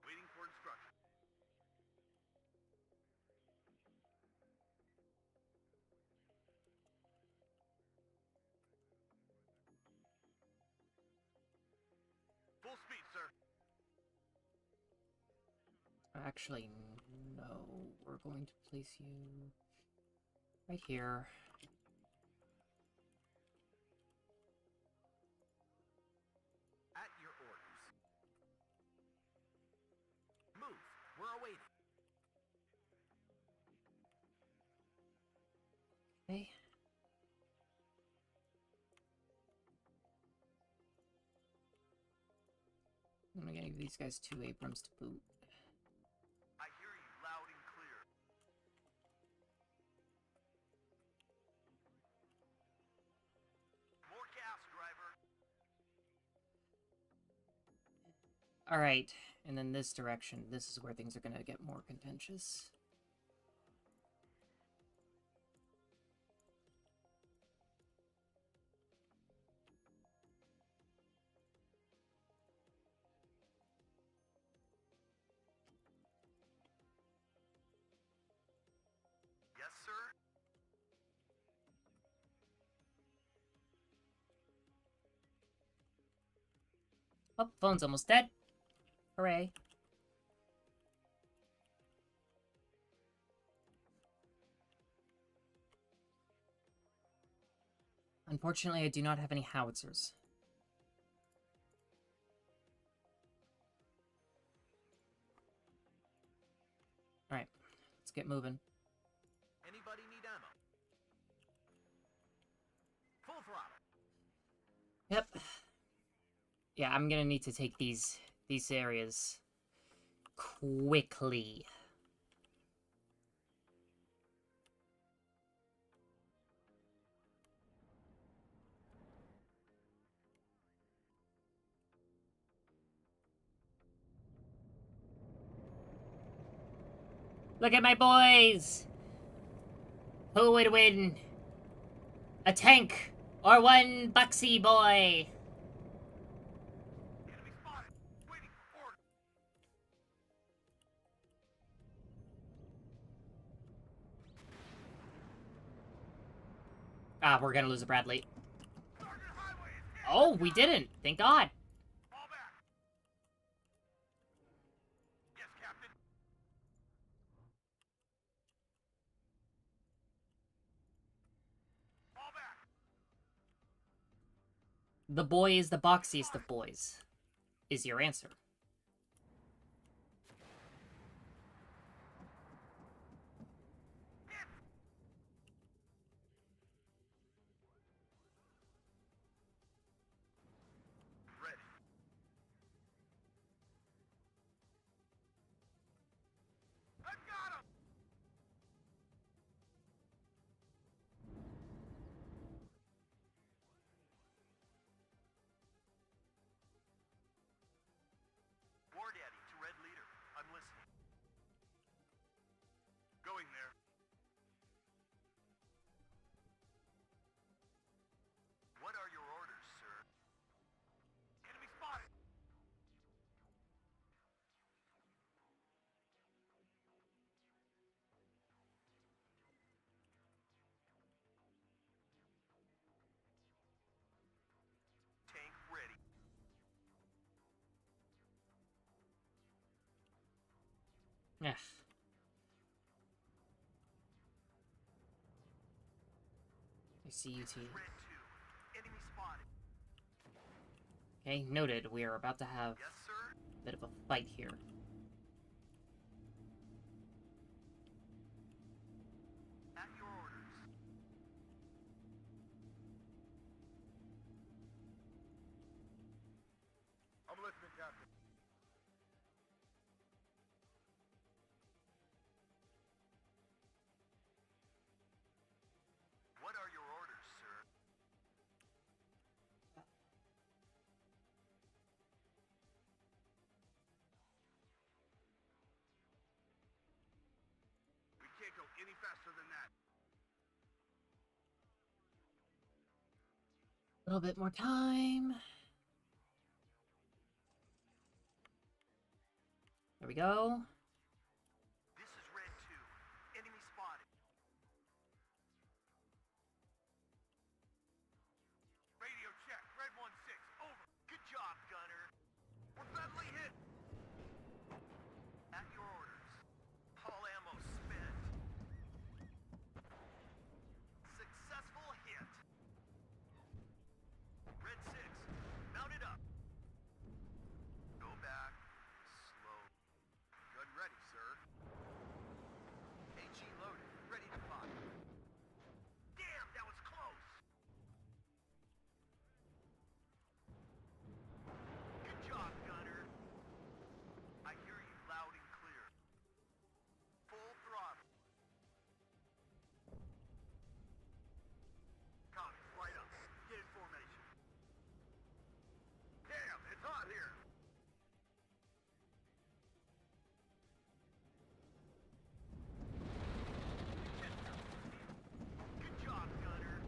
Waiting for instruction. Full speed, sir. Actually, no. We're going to place you right here. At your orders. Move. We're awaiting. Okay. I'm gonna give these guys 2 Abrams to boot. I hear you loud and clear. More gas, driver. Alright, and then this direction. This is where things are gonna get more contentious. Yes, sir. Oh, phone's almost dead. Hooray. Unfortunately, I do not have any howitzers. Alright, let's get moving. Anybody need ammo? Full throttle. Yep. Yeah, I'm gonna need to take these areas quickly. Look at my boys! Who would win? A tank or one boxy boy? Enemy spotted. Waiting for order. Ah, we're gonna lose a Bradley. Sergeant Highway is hit. Oh, we didn't. Thank God. Fall back. Yes, Captain. Fall back. The boy is the boxiest of boys, is your answer. Ready. I've got him. War Daddy to Red Leader. I'm listening. Going there. What are your orders, sir? Enemy spotted. Tank ready. Ugh. I see you two. Red 2. Enemy spotted. Okay, noted. We are about to have Yes, sir. a bit of a fight here. At your orders. I'm listening, Captain. What are your orders, sir? We can't go any faster than that. A little bit more time. There we go. This is Red 2. Enemy spotted. Radio check. Red 1-6. Over. Good job, gunner. We're badly hit. At your orders. All ammo spent. Successful hit. Red 6. Mount it up. Go back. Slow. Gun ready, sir. AG loaded. Ready to fire. Damn, that was close. Good job, gunner. I hear you loud and clear. Full throttle. Copy, right up. Get in formation. Damn, it's hot here. Good job, gunner.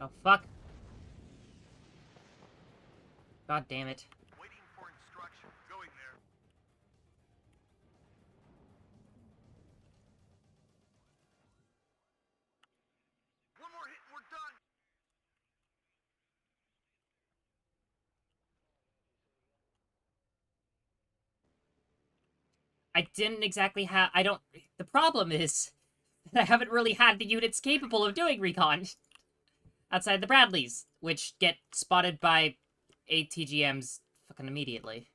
Oh, fuck. God damn it. Waiting for instruction. Going there. One more hit and we're done. I didn't exactly have... I don't... The problem is that I haven't really had the units capable of doing recon outside the Bradleys, which get spotted by ATGMs fucking immediately.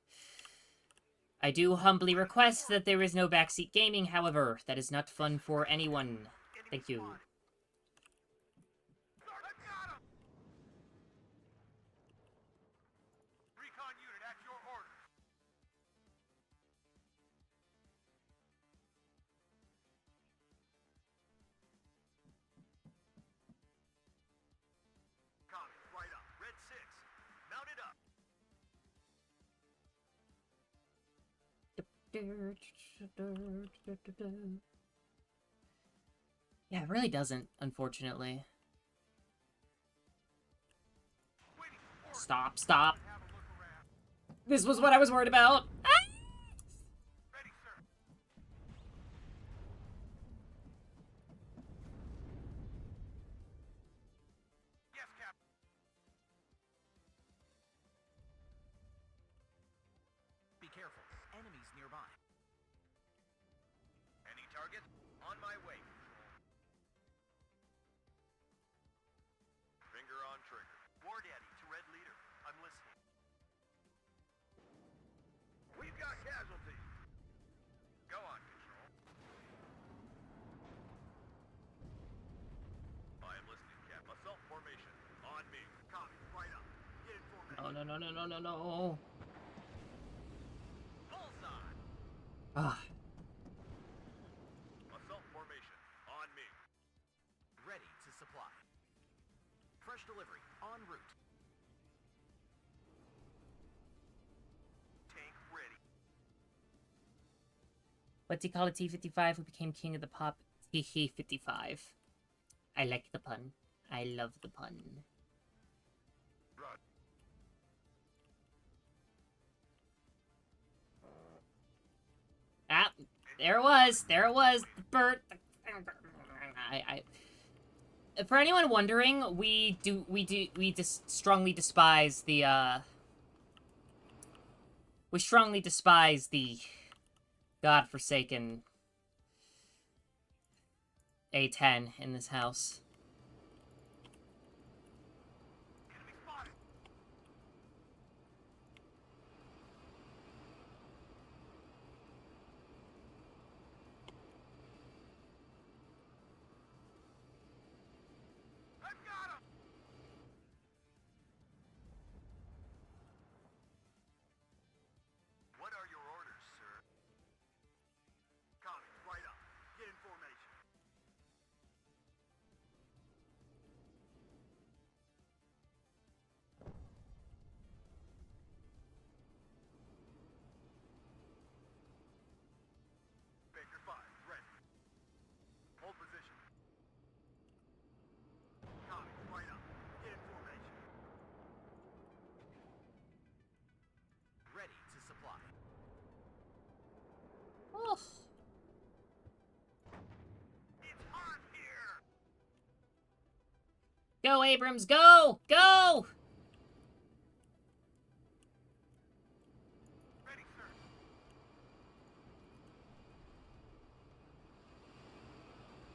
I do humbly request that there is no backseat gaming, however. That is not fun for anyone. Thank you. I've got him. Recon unit at your orders. Copy, right up. Red 6. Mount it up. Yeah, it really doesn't, unfortunately. Stop, stop. This was what I was worried about. Ready, sir. Yes, Captain. Be careful. Enemies nearby. Any target? On my way. Finger on trigger. War Daddy to Red Leader. I'm listening. We've got casualties. Go on, Control. I am listening, Cap. Assault formation. On me. Copy. Right up. Get in formation. No, no, no, no, no, no, no. Bullseye. Ah. Assault formation. On me. Ready to supply. Fresh delivery. En route. Tank ready. What do you call a T-55 who became king of the pop? T-55. I like the pun. I love the pun. Run. Ah, there it was. There it was. Bert. For anyone wondering, we strongly despise the we strongly despise the godforsaken A10 in this house. Enemy spotted. I've got him. What are your orders, sir? Copy. Right up. Get in formation. Baker 5, ready. Hold position. Copy. Right up. Get in formation. Ready to supply. Oh. It's hot here. Go, Abrams, go! Go! Ready, sir.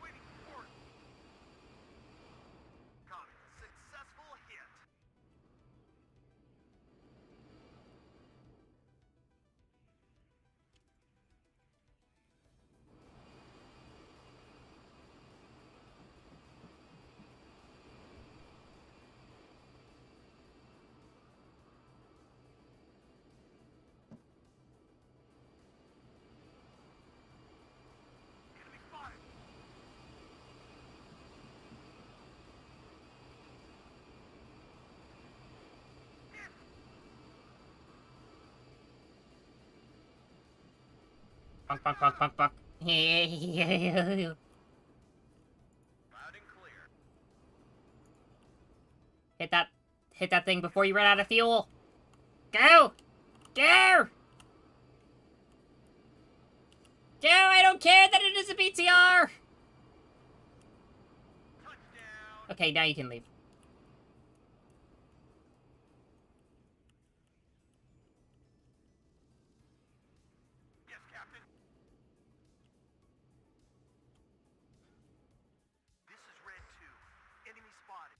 Waiting for it. Copy. Successful hit. Enemy spotted. Hit. Bonk, bonk, bonk, bonk, bonk. Loud and clear. Hit that thing before you run out of fuel. Go! Go! Go! I don't care that it is a BTR! Touchdown. Okay, now you can leave. Yes, Captain. This is Red 2. Enemy spotted.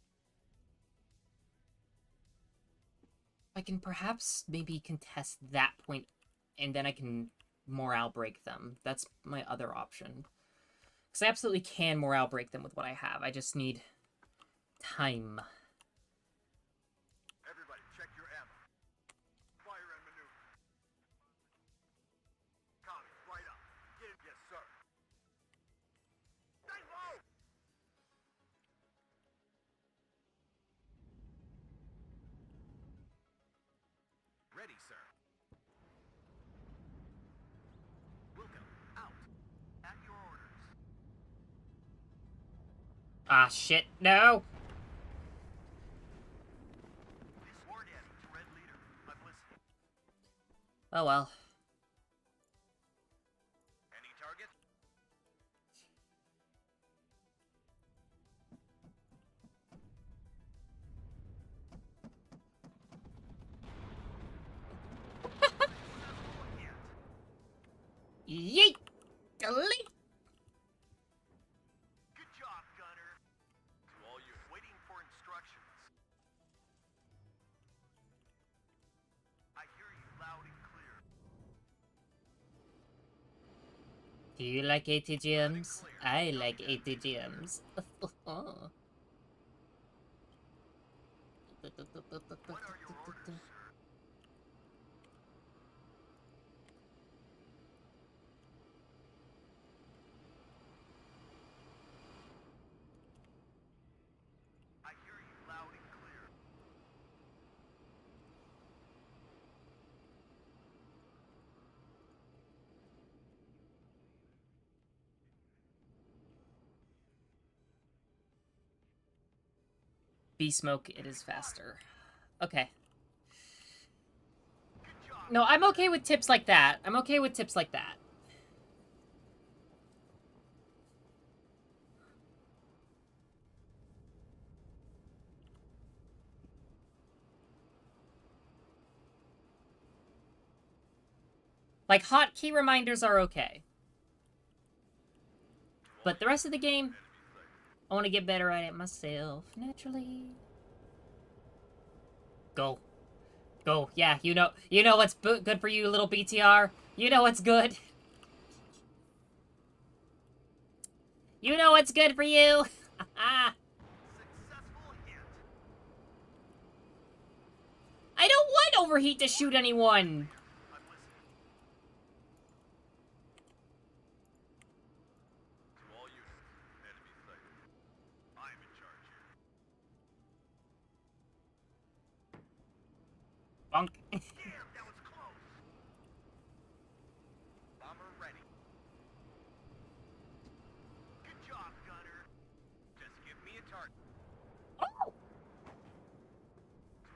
I can perhaps maybe contest that point, and then I can morale break them. That's my other option. Because I absolutely can morale break them with what I have. I just need time. Everybody, check your ammo. Fire and maneuver. Copy. Right up. Get in. Yes, sir. Stay low. Ready, sir. Ah, shit. No! This War Daddy to Red Leader. I'm listening. Oh well. Any target? Yeet! Delete! Good job, Gunner. To all you waiting for instructions. I hear you loud and clear. Do you like ATGMs? I like ATGMs. What are your orders, sir? I hear you loud and clear. Bee smoke, it is faster. Okay. Good job. No, I'm okay with tips like that. I'm okay with tips like that. Like, hotkey reminders are okay. But the rest of the game, I want to get better at it myself, naturally. Go. Go. Yeah, you know what's good for you, little BTR? You know what's good. You know what's good for you. Successful hit. I don't want Overheat to shoot anyone. I'm listening. To all units, enemy sighted. I'm in charge here. Bonk. Damn, that was close. Bomber ready. Good job, Gunner. Just give me a target. Oh. To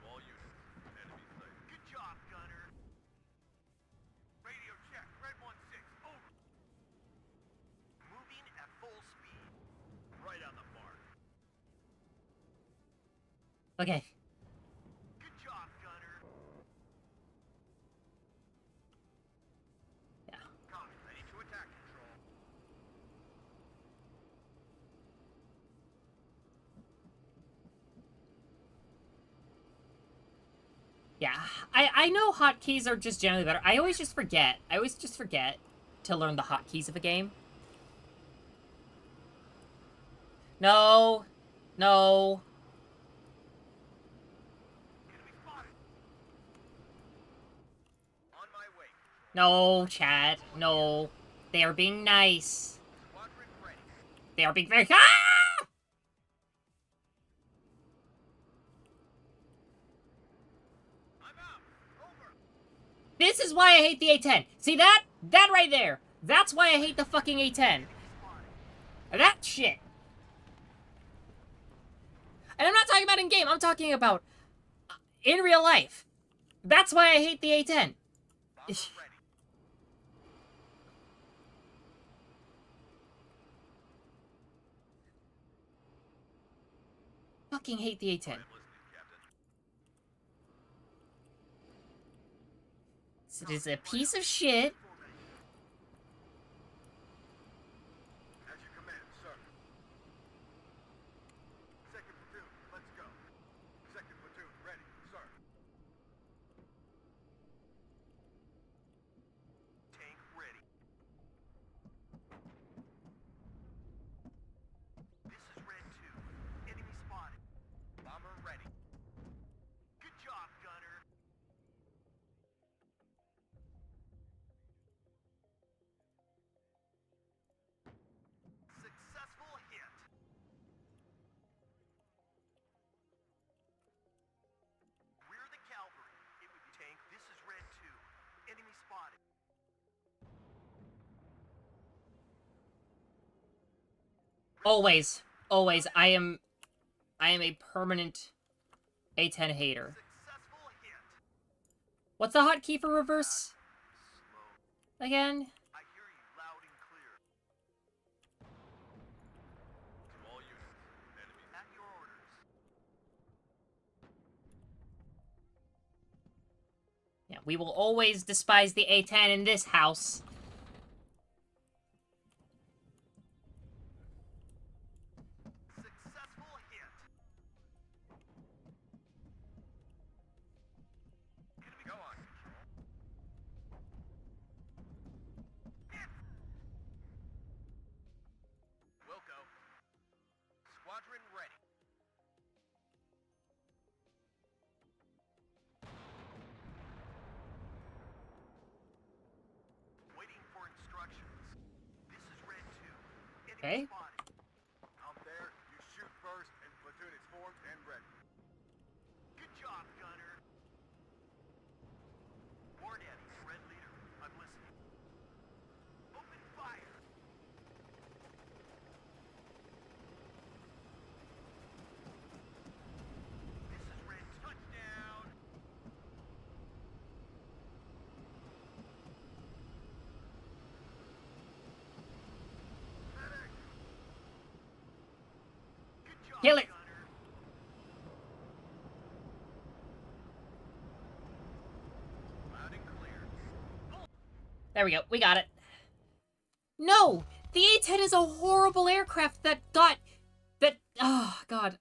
all units, enemy sighted. Good job, Gunner. Radio check, Red 1-6, over. Moving at full speed. Right on the mark. Okay. Good job, Gunner. Yeah. Copy, ready to attack control. Yeah. I know hotkeys are just generally better. I always just forget. To learn the hotkeys of a game. No. No. Enemy spotted. On my way. No, Chad. No. They are being nice. Squadron ready. They are being very... Ah! I'm out. Over. This is why I hate the A10. See that? That right there. That's why I hate the fucking A10. Enemy spotted. That shit. And I'm not talking about in game. I'm talking about in real life. That's why I hate the A10. Bomber ready. Fucking hate the A10. I'm listening, Captain. It is a piece of shit. As you command, sir. Second platoon, let's go. Second platoon, ready, sir. Tank ready. This is Red 2. Enemy spotted. Bomber ready. Good job, Gunner. Successful hit. We're the cavalry. It would be tank. This is Red 2. Enemy spotted. Always. always, I am a permanent A10 hater. Successful hit. What's the hotkey for reverse Slow. again? I hear you loud and clear. To all units, enemies at your orders. Yeah, we will always despise the A10 in this house. Successful hit. Enemy go on. Hit. Wilco. Squadron ready. Waiting for instructions. This is Red 2. Okay. Enemy spotted. I'm there. You shoot first, and platoon is formed and ready. Good job, Gunner. War Daddy's Red Leader. I'm listening. Open fire. This is Red touchdown. Medic. Good job, Kill it. Gunner. Loud and clear. There we go. We got it. No! The A-10 is a horrible aircraft that got... That... Oh, God,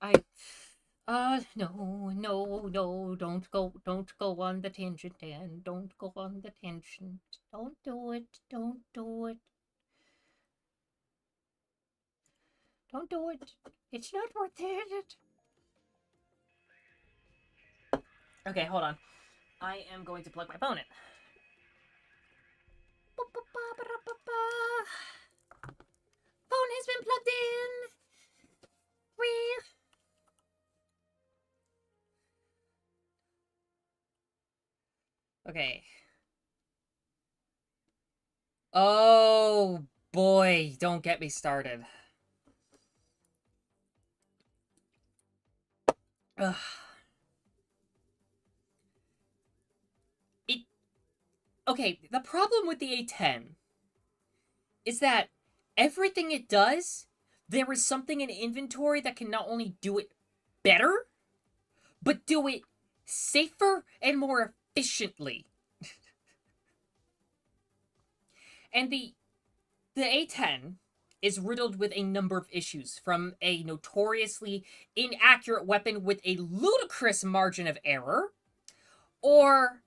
no, don't go on the tangent, Dan. Don't go on the tangent. Don't do it. Don't do it. Don't do it. It's not worth it. Okay, hold on. I am going to plug my phone in. Phone has been plugged in. Okay. Oh boy, don't get me started. Ugh. Okay, the problem with the A10 is that everything it does, there is something in inventory that can not only do it better, but do it safer and more efficiently. And the A10 is riddled with a number of issues, from a notoriously inaccurate weapon with a ludicrous margin of error, or...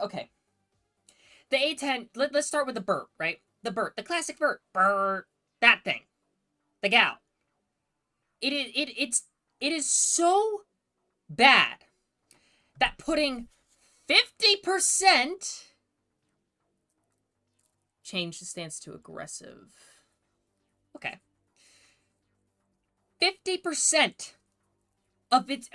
okay. The A10, let's start with the Burt, right? The Burt, the classic Burt. Burt, that thing. The gal. It is so bad that putting 50%... Change the stance to aggressive. Okay. 50% of its...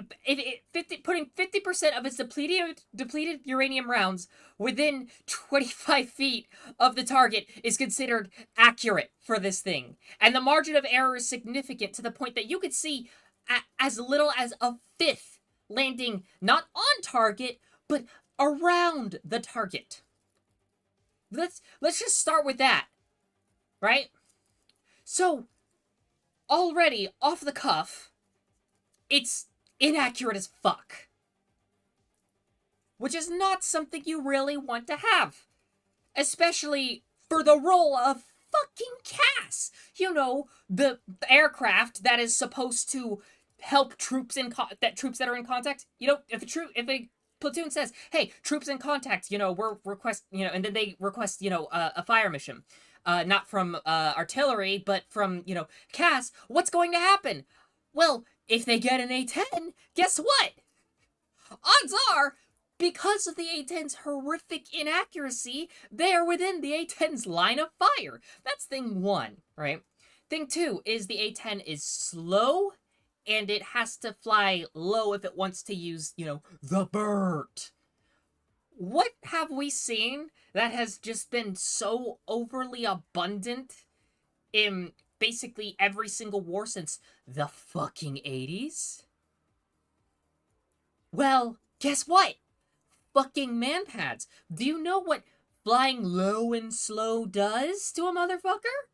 putting 50% of its depleted uranium rounds within 25 feet of the target is considered accurate for this thing. And the margin of error is significant to the point that you could see as little as a fifth landing not on target, but around the target. Let's just start with that, right? So, already, off the cuff, it's inaccurate as fuck. Which is not something you really want to have. Especially for the role of fucking Cass. You know, the aircraft that is supposed to help troops that are in contact. You know, if a platoon says, hey, troops in contact, you know, and then they request, you know, a fire mission. Not from artillery, but from, you know, Cass, what's going to happen? Well, if they get an A-10, guess what? Odds are, because of the A-10's horrific inaccuracy, they are within the A-10's line of fire. That's thing one, right? Thing two is the A-10 is slow, and it has to fly low if it wants to use, you know, the Burt. What have we seen that has just been so overly abundant in basically every single war since the fucking 80s? Well, guess what? Fucking manpads. Do you know what flying low and slow does to a motherfucker?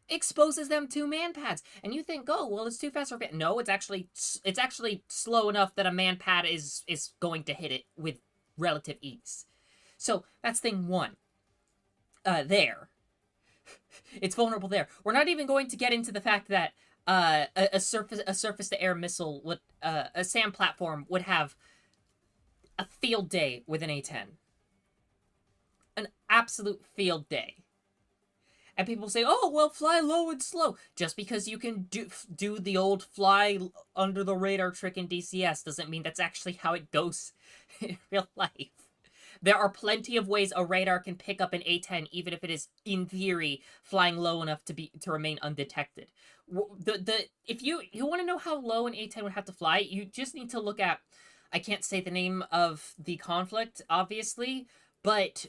Exposes them to manpads. And you think, oh, well, it's too fast for a no, it's actually slow enough that a manpad is going to hit it with relative ease. So that's thing one. There. It's vulnerable there. We're not even going to get into the fact that a surface to air missile would a SAM platform would have a field day with an A10. An absolute field day. And people say, "Oh, well, fly low and slow." Just because you can do the old fly under the radar trick in DCS doesn't mean that's actually how it goes in real life. There are plenty of ways a radar can pick up an A10, even if it is, in theory, flying low enough to remain undetected. If you want to know how low an A10 would have to fly, you just need to look at. I can't say the name of the conflict, obviously, but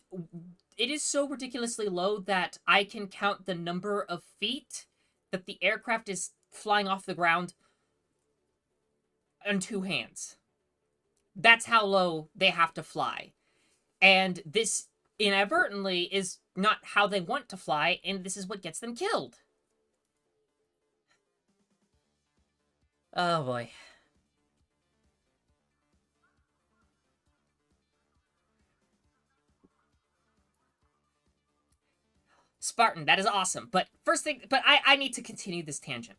it is so ridiculously low that I can count the number of feet that the aircraft is flying off the ground on two hands. That's how low they have to fly. And this inadvertently is not how they want to fly, and this is what gets them killed. Oh boy. Spartan, that is awesome. But I need to continue this tangent.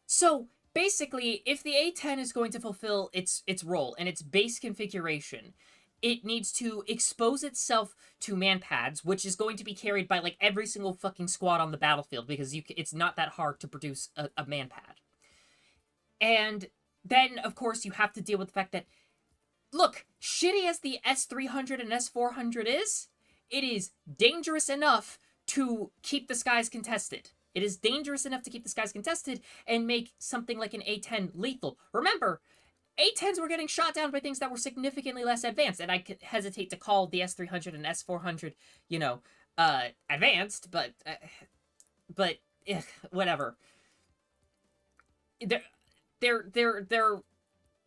So basically, if the A10 is going to fulfill its role and its base configuration, it needs to expose itself to manpads, which is going to be carried by like every single fucking squad on the battlefield because it's not that hard to produce a manpad. And then, of course, you have to deal with the fact that, look, shitty as the S300 and S400 is, it is dangerous enough to keep the skies contested. It is dangerous enough to keep the skies contested and make something like an A10 lethal. Remember, A10s were getting shot down by things that were significantly less advanced, and I hesitate to call the S300 and S400, advanced, but whatever. They're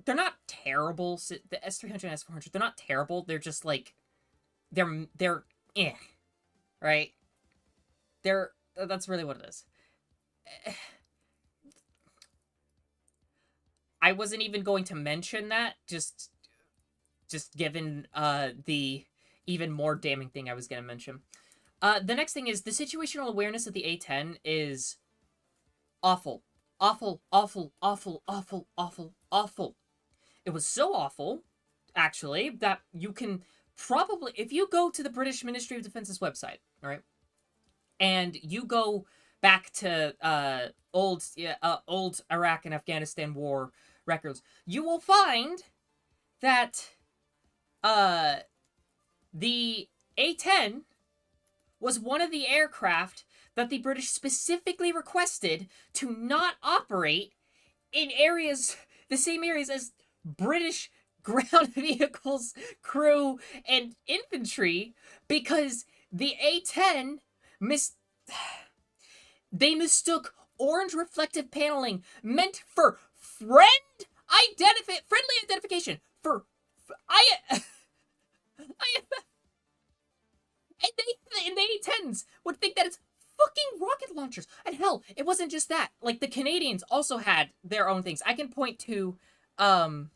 not terrible. The S300 and S400, they're not terrible. They're just like, they're right? That's really what it is. I wasn't even going to mention that, just given the even more damning thing I was going to mention. The next thing is the situational awareness of the A10 is awful. Awful, awful, awful, awful, awful, awful. It was so awful, actually, that you can probably, if you go to the British Ministry of Defense's website, right, and you go back to old Iraq and Afghanistan war records, you will find that the A-10 was one of the aircraft that the British specifically requested to not operate in areas, the same areas as British ground vehicles, crew, and infantry, because the A-10 they mistook orange reflective paneling meant for friendly identification for and the A-10s would think that it's fucking rocket launchers. And hell, it wasn't just that. Like, the Canadians also had their own things. I can point to not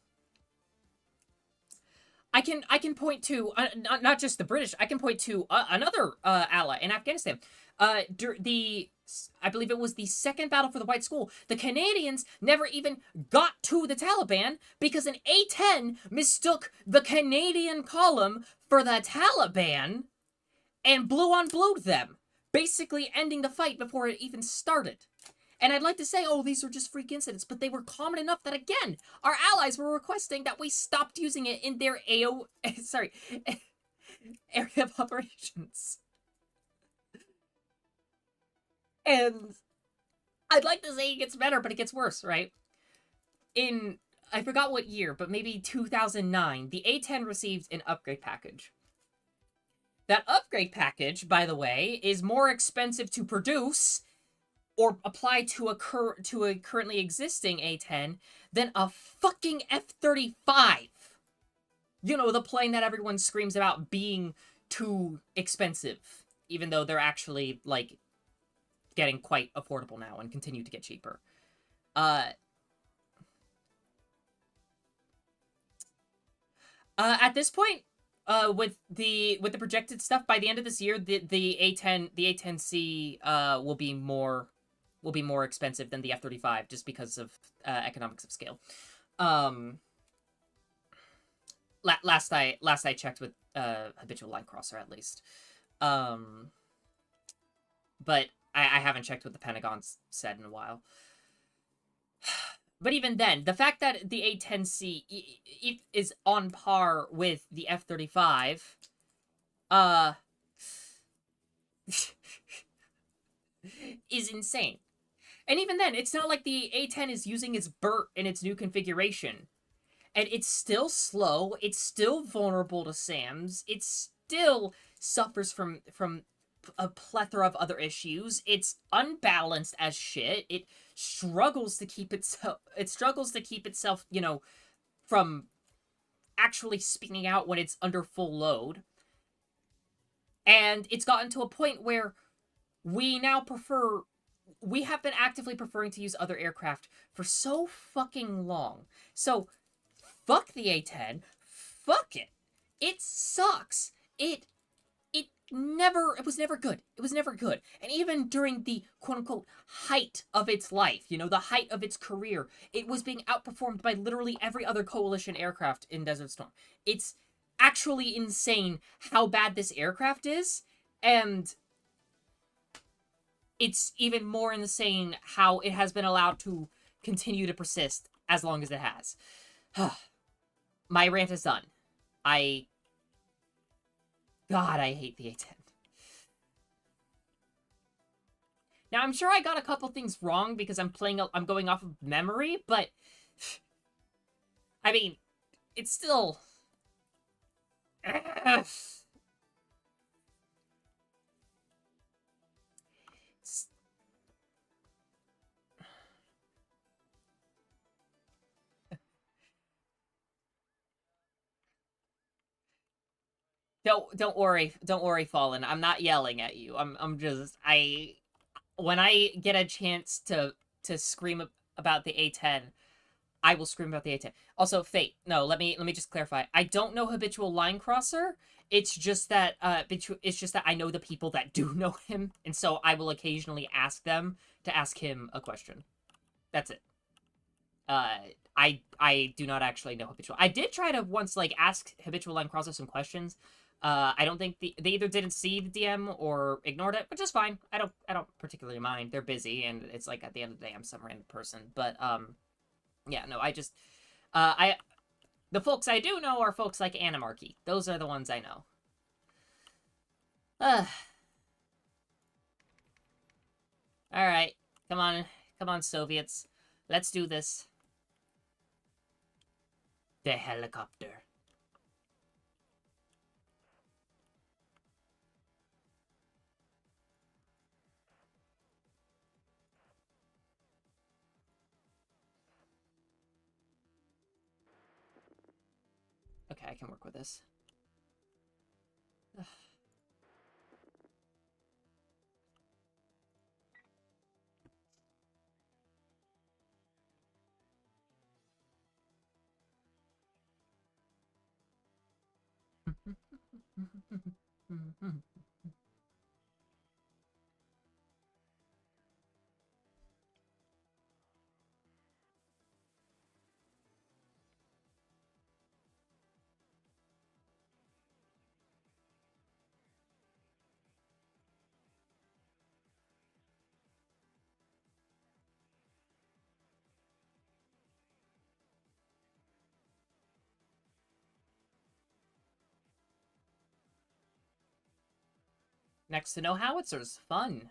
just the British. I can point to another ally in Afghanistan. I believe it was the second battle for the White School. The Canadians never even got to the Taliban because an A-10 mistook the Canadian column for the Taliban and blued them, basically ending the fight before it even started. And I'd like to say, oh, these are just freak incidents, but they were common enough that, again, our allies were requesting that we stopped using it in their area of operations. And I'd like to say it gets better, but it gets worse, right? I forgot what year, but maybe 2009, the A-10 received an upgrade package. That upgrade package, by the way, is more expensive to produce or apply to a currently existing A10 than a fucking F-35. You know, the plane that everyone screams about being too expensive, even though they're actually, like, getting quite affordable now and continue to get cheaper. At this point, with the projected stuff, by the end of this year, the A10C will be more expensive than the F-35 just because of economics of scale. Last I checked with Habitual Line Crosser, at least. But I haven't checked what the Pentagon's said in a while. But even then, the fact that the A10C is on par with the F-35, is insane. And even then, it's not like the A10 is using its BERT in its new configuration. And it's still slow, it's still vulnerable to SAMs, it still suffers from a plethora of other issues, it's unbalanced as shit, it struggles to keep itself, you know, from actually spinning out when it's under full load. And it's gotten to a point where we have been actively preferring to use other aircraft for so fucking long. So fuck the A10. Fuck it. It sucks. It was never good. It was never good. And even during the quote unquote height of its life, you know, the height of its career, it was being outperformed by literally every other coalition aircraft in Desert Storm. It's actually insane how bad this aircraft is, and it's even more insane how it has been allowed to continue to persist as long as it has. My rant is done. God, I hate the A10. Now, I'm sure I got a couple things wrong because I'm going off of memory, but I mean, it's still don't worry, Fallen. I'm not yelling at you. I'm just when I get a chance to scream about the A10, I will scream about the A10. Also, Fate. No, let me just clarify. I don't know Habitual Line Crosser. It's just that I know the people that do know him, and so I will occasionally ask them to ask him a question. That's it. I do not actually know Habitual. I did try to once like ask Habitual Line Crosser some questions. I don't think they either didn't see the DM or ignored it, which is fine. I don't particularly mind. They're busy, and it's like at the end of the day, I'm some random person. But yeah, no, I just the folks I do know are folks like Animarchy. Those are the ones I know. All right, come on, Soviets, let's do this. The helicopter. Okay, I can work with this. Next to no howitzers. Fun.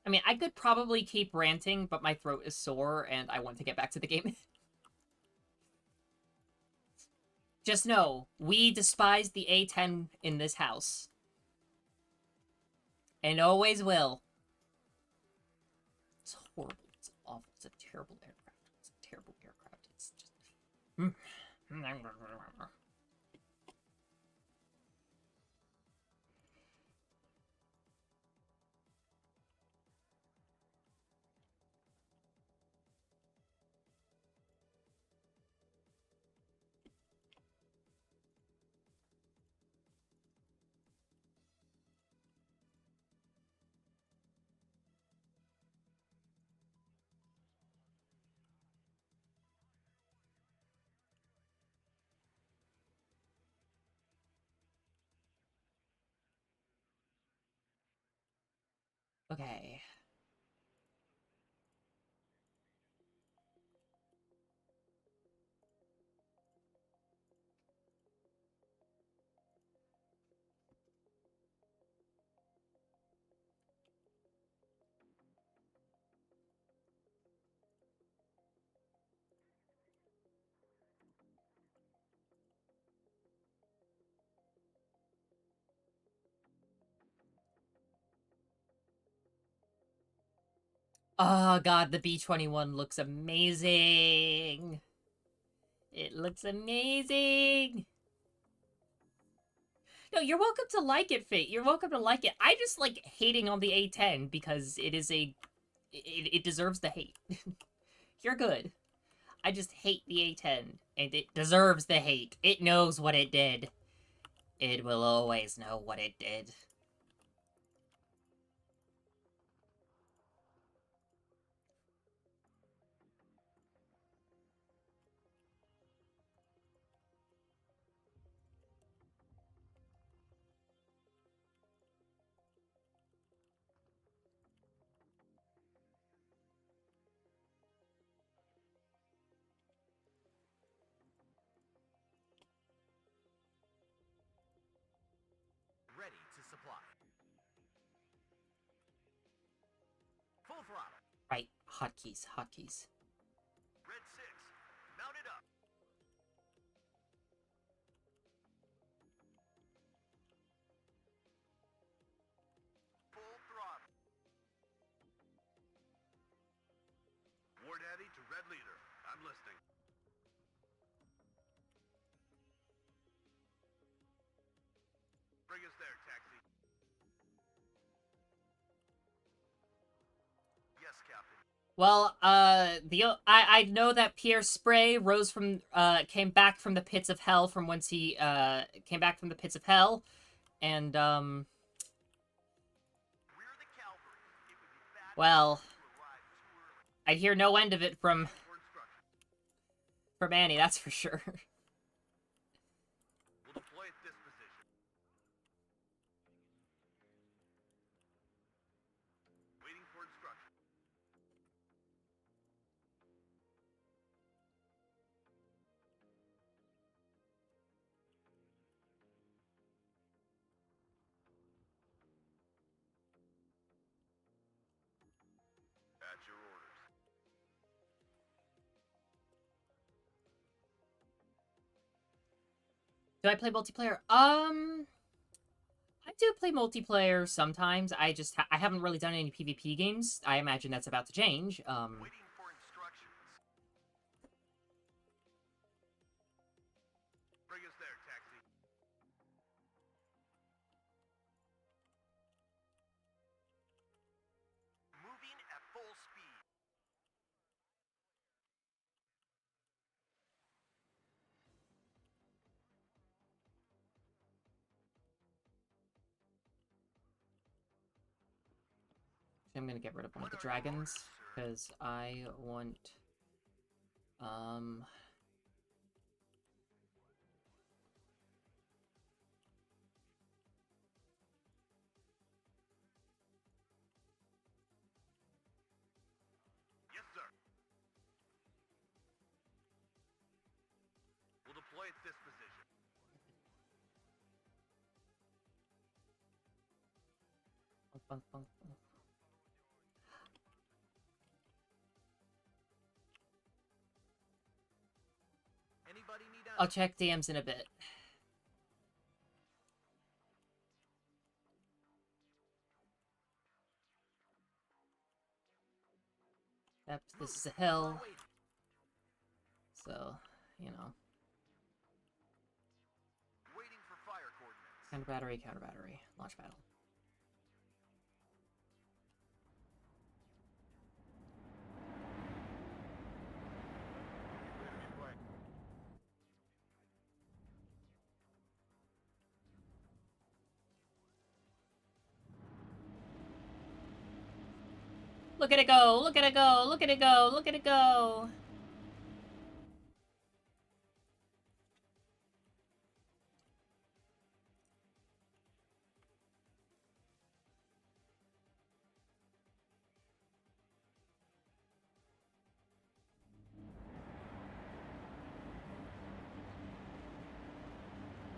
I mean, I could probably keep ranting, but my throat is sore, and I want to get back to the game. Just know, we despise the A-10 in this house. And always will. It's horrible. It's awful. It's a terrible aircraft. It's a terrible aircraft. It's just... Okay. Oh god, the B-21 looks amazing. It looks amazing. No, you're welcome to like it, Fate. You're welcome to like it. I just like hating on the A-10 because it is a... It deserves the hate. You're good. I just hate the A-10, and it deserves the hate. It knows what it did. It will always know what it did. Ready to supply. Full throttle. Right, hotkeys, hotkeys. Red 6. Mounted up. Full throttle. War Daddy to Red Leader. I'm listening. Bring us there, taxi. Yes, Captain. Well, I know that Pierre Spray rose from came back from the pits of hell from whence he came back from the pits of hell, and We're the cavalry. It would be bad well, to arrive too early. I hear no end of it from For instruction. Annie, that's for sure. We'll deploy at this position. Waiting for instruction. At your orders. Do I play multiplayer? I do play multiplayer sometimes. I haven't really done any PvP games. I imagine that's about to change. Waiting for instructions. Bring us there, taxi. Moving at full speed. I'm gonna get rid of one of the dragons because I want Yes, sir. We'll deploy at this position. Anybody need I'll check DMs in a bit. Yep, this is a hill. So, you know. Waiting for fire coordinates. Counter battery, counter battery. Launch battle. Look at it go! Look at it go! Look at it go! Look at it go!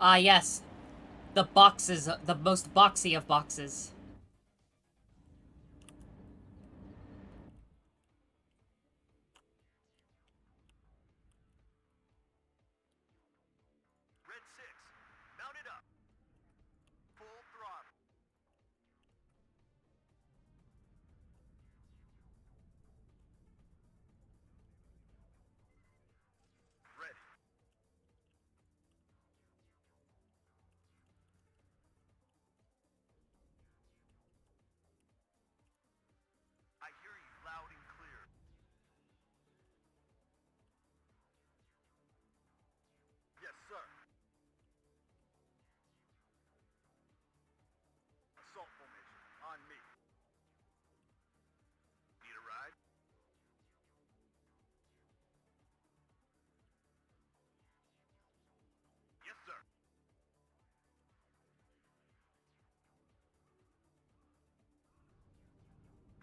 Ah, yes. The boxes, the most boxy of boxes. Red 6, mount it up. Full throttle. Ready. I hear you loud and clear. Yes, sir. Assault formation, on me. Need a ride? Yes, sir.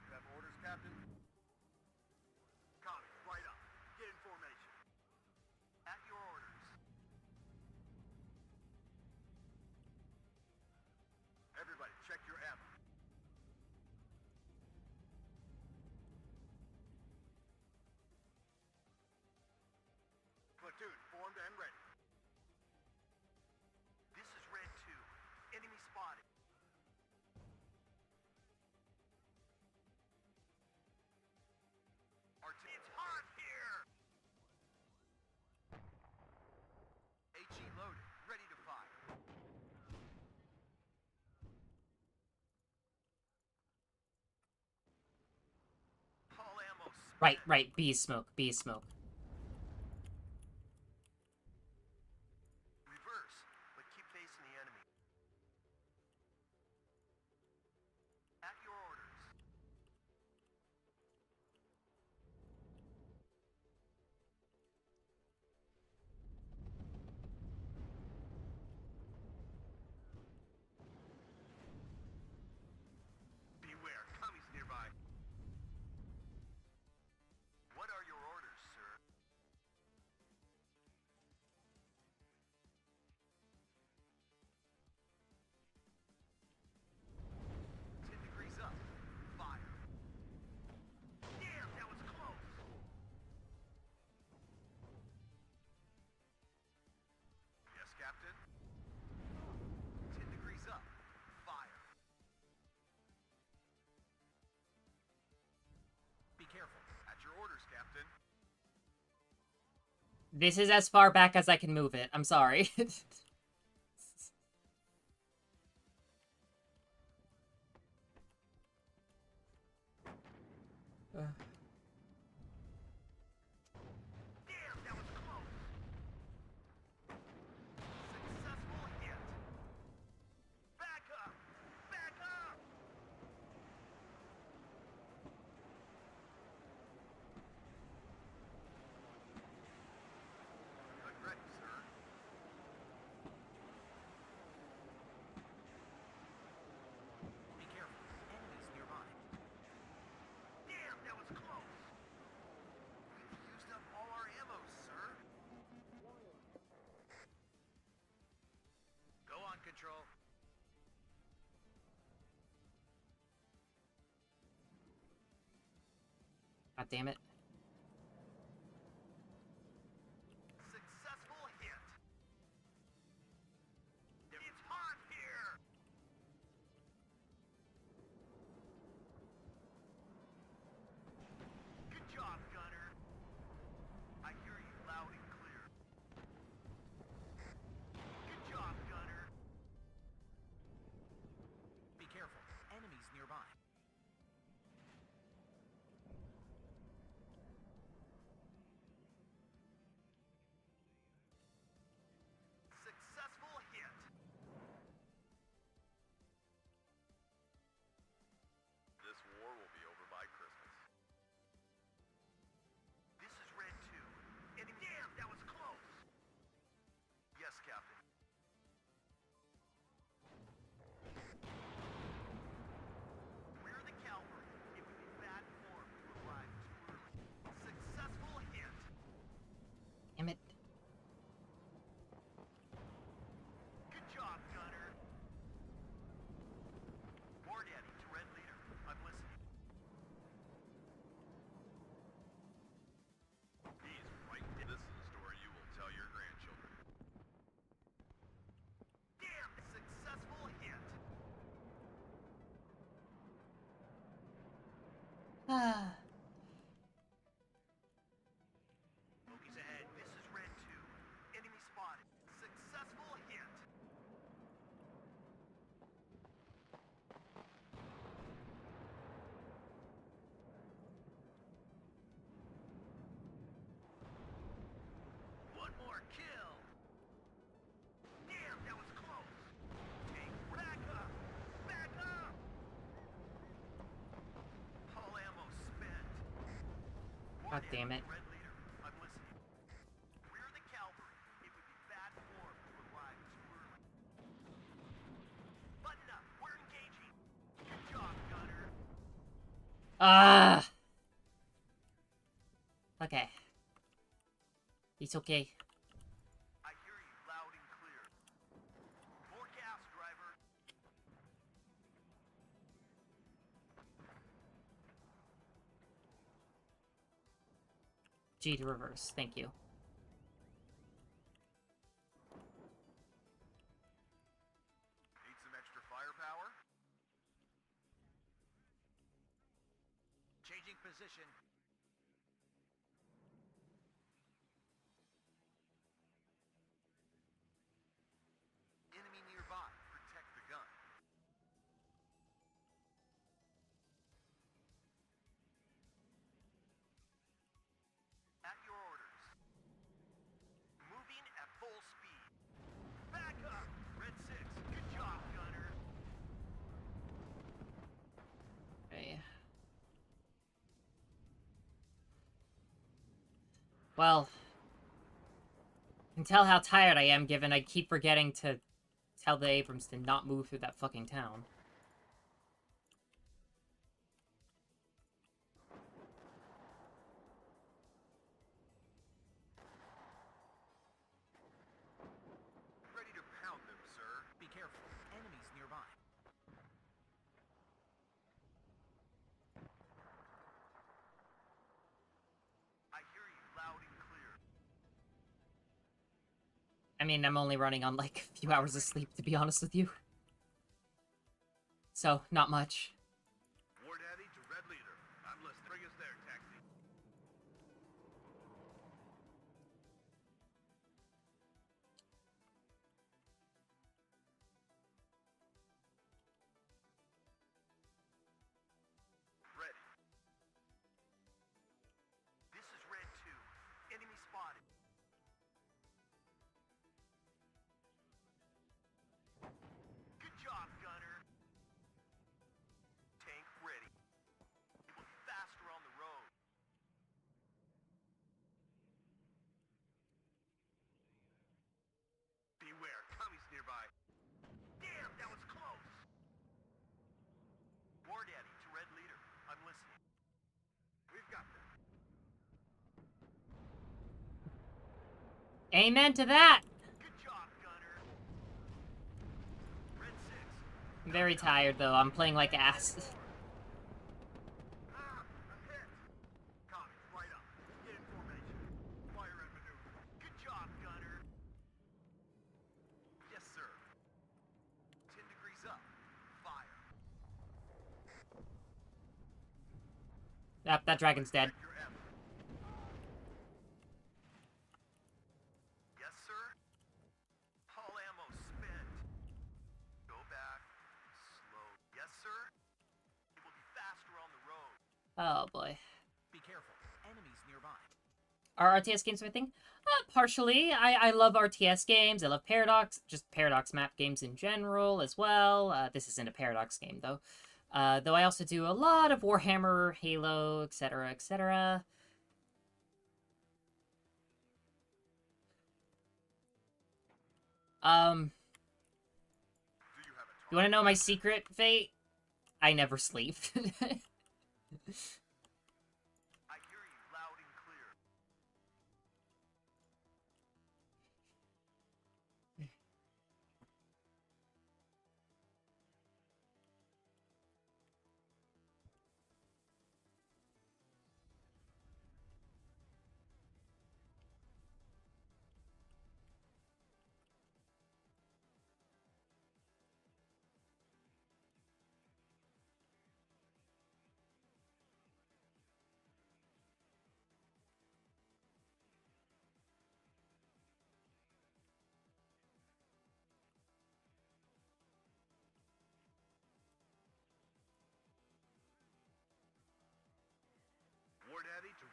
You have orders, Captain? Copy, right up. Get in formation. At your orders. Everybody, check your ammo. Platoon, formed and ready. This is Red 2. Enemy spotted. It's hot here! HE loaded, ready to fire. All ammo spent. Right. Bee smoke, bee smoke. Reverse, but keep facing the enemy. At your orders. Beware, commies nearby. What are your orders, sir? Up. Fire. Damn, that was close. Yes, Captain. 10 degrees up. Fire. Be careful. At your orders, Captain. This is as far back as I can move it. I'm sorry. Damn, that was close. Successful hit. Back up. Back up. Good ready, sir. Be careful. Enemies nearby. Damn, that was close. We've used up all our ammo, sir. Go on, Control. God damn it. Successful Bogies ahead. This is Red 2. Enemy spotted. Successful hit. One more kill. Damn, that was close. Take back up. Back up. All ammo spent. God damn it. Red leader, I'm listening. We're the cavalry. It would be bad form to arrive too early. Button up. We're engaging. Good job, gunner. Ah. Okay. It's okay. I hear you loud and clear. More gas, driver. G to reverse. Thank you. Need some extra firepower? Changing position. Enemy nearby. Protect the gun. At your orders. Moving at full speed. Back up! Red 6. Good job, gunner. Okay. Well, you can tell how tired I am given I keep forgetting to tell the Abrams to not move through that fucking town. Ready to pound them, sir. Be careful. Enemies nearby. I hear you loud and clear. I mean, I'm only running on like a few hours of sleep, to be honest with you. So, not much. War Daddy to Red Leader. I'm listening. Bring us there, taxi. Ready. This is Red 2. Enemy spotted. Good job, gunner. Tank ready. It will be faster on the road. Beware, commies nearby. Damn, that was close. War Daddy to Red Leader. I'm listening. We've got them. Amen to that! Good job, gunner. Red 6. I'm very tired, though. I'm playing like ass. Ah, a hit. Commies, right up. Get in formation. Fire and maneuver. Good job, gunner. Yes, sir. 10 degrees up. Fire. That dragon's dead. Check your effort. Yes, sir. All ammo spent. Go back. Slow. Yes, sir. It will be faster on the road. Oh, boy. Be careful. Enemies nearby. Are RTS games my thing? Partially. I love RTS games. I love Paradox, just Paradox map games in general as well. This isn't a Paradox game, though. Though I also do a lot of Warhammer, Halo, etc., etc. You want to know my secret, Fate? I never sleep. I hear you loud and clear.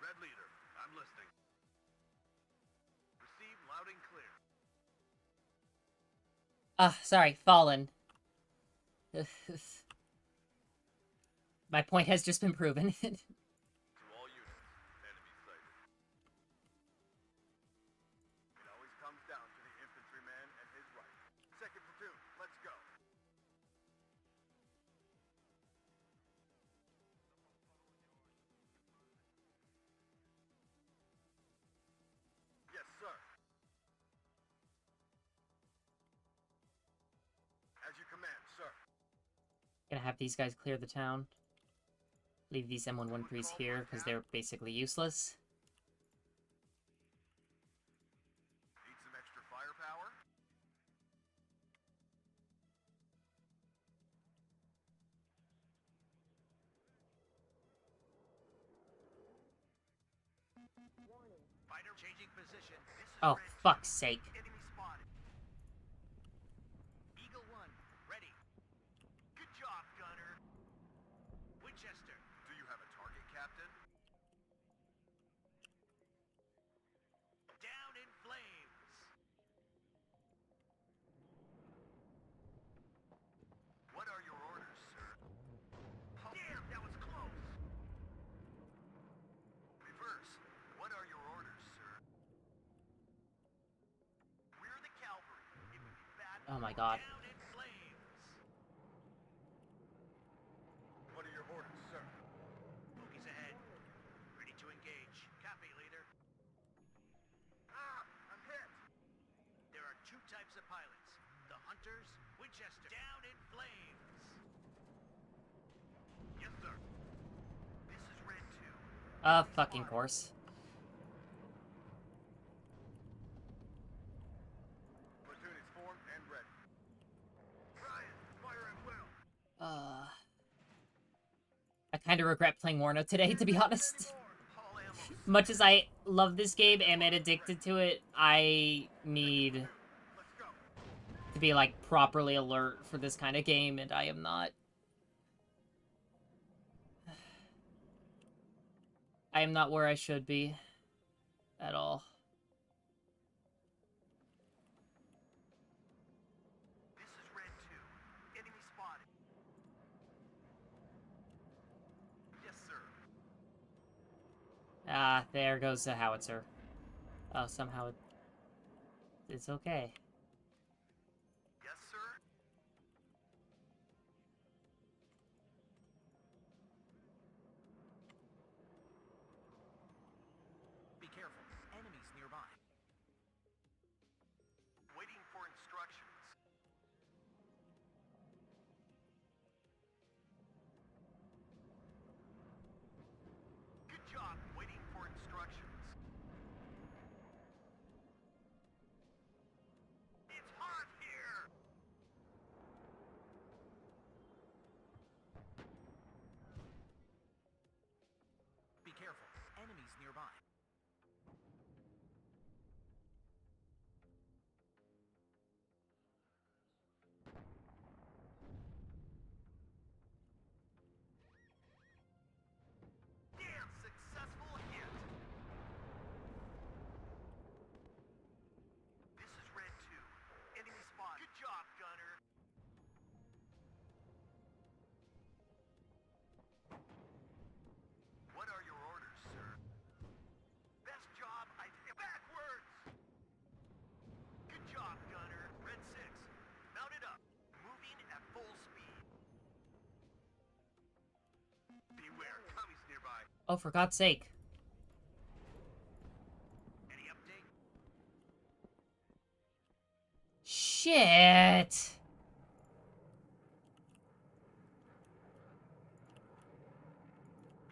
Red leader, I'm listening. Receive loud and clear. Sorry, fallen. My point has just been proven. To all units, enemy sighted. It always comes down to the infantryman and his right. Second platoon, let's go. Yes, sir. As you command, sir. Gonna have these guys clear the town. Leave these M113s here, because they're basically useless. Need some extra firepower? Fighter changing position. This is Oh, Red fuck's 2. sake. Enemy spotted. Eagle 1, ready. Good job, gunner. Winchester. Do you have a target, Captain? Down in flames. What are your orders, sir? Oh, damn, that was close. Reverse. What are your orders, sir? We're the cavalry. It would be bad. Oh my god. Down in flames. What are your orders, sir? Bogies ahead. Ready to engage. Copy, leader. Ah! I'm hit! There are two types of pilots. The hunters, Winchester. Down in flames. Yes, sir. This is Red 2. Fucking course. Platoon is formed and ready. Ryan, fire at will. I kind of regret playing WARNO today, to be honest. All ammo. Much as I love this game and am addicted to it, I need Let's go. to be, like, properly alert for this kind of game, and I am not. I am not where I should be. At all. This is Red 2. Enemy spotted. Yes, sir. Ah, there goes the howitzer. Oh, somehow it's okay. Yes, sir. Be careful. Enemies nearby. Waiting for instructions. Good job. Waiting for instructions. It's hot here. Be careful. Enemies nearby. Damn, successful hit. This is Red 2. Enemy spot. Good job, gunner. What are your orders, sir? Best job I did. Backwards. Good job, gunner. Red 6. Mount it up. Moving at full speed. Beware, commies nearby. Oh, for God's sake. Any update? Shit!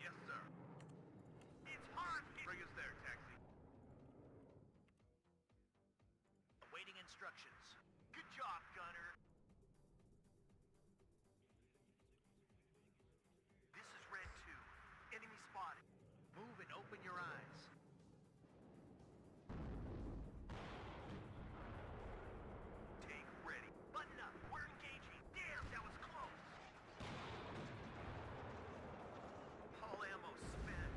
Yes, sir. It's hot here. Bring us there, taxi. Awaiting instructions. Good job, gunner. This is Red 2. Enemy spotted. Move and open your eyes. Take ready. Button up. We're engaging. Damn, that was close. All ammo spent.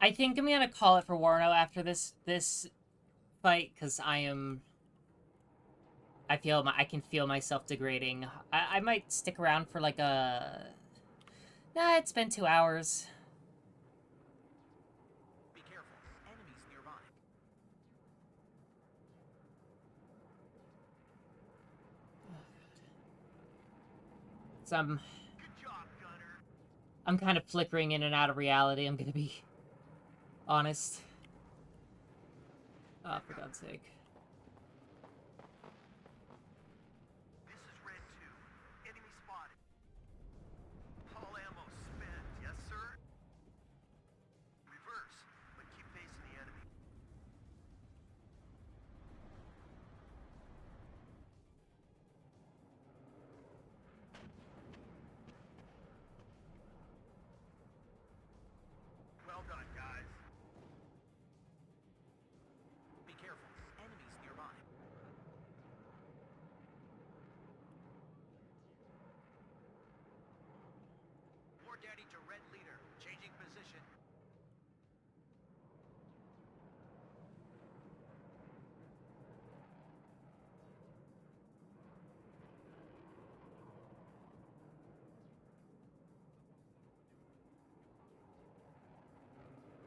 I think I'm gonna call it for Warno after this fight, because I can feel myself degrading. I might stick around for like a... Nah, it's been 2 hours. Be careful. Enemies nearby. So Good job, Gunner. I'm kind of flickering in and out of reality, I'm gonna be honest. Oh, for God's sake. This is Red 2. Enemy spotted. All ammo spent, yes, sir? Reverse, but keep facing the enemy. Well done, guys. Be careful. Enemies nearby. War Daddy to Red Leader. Changing position.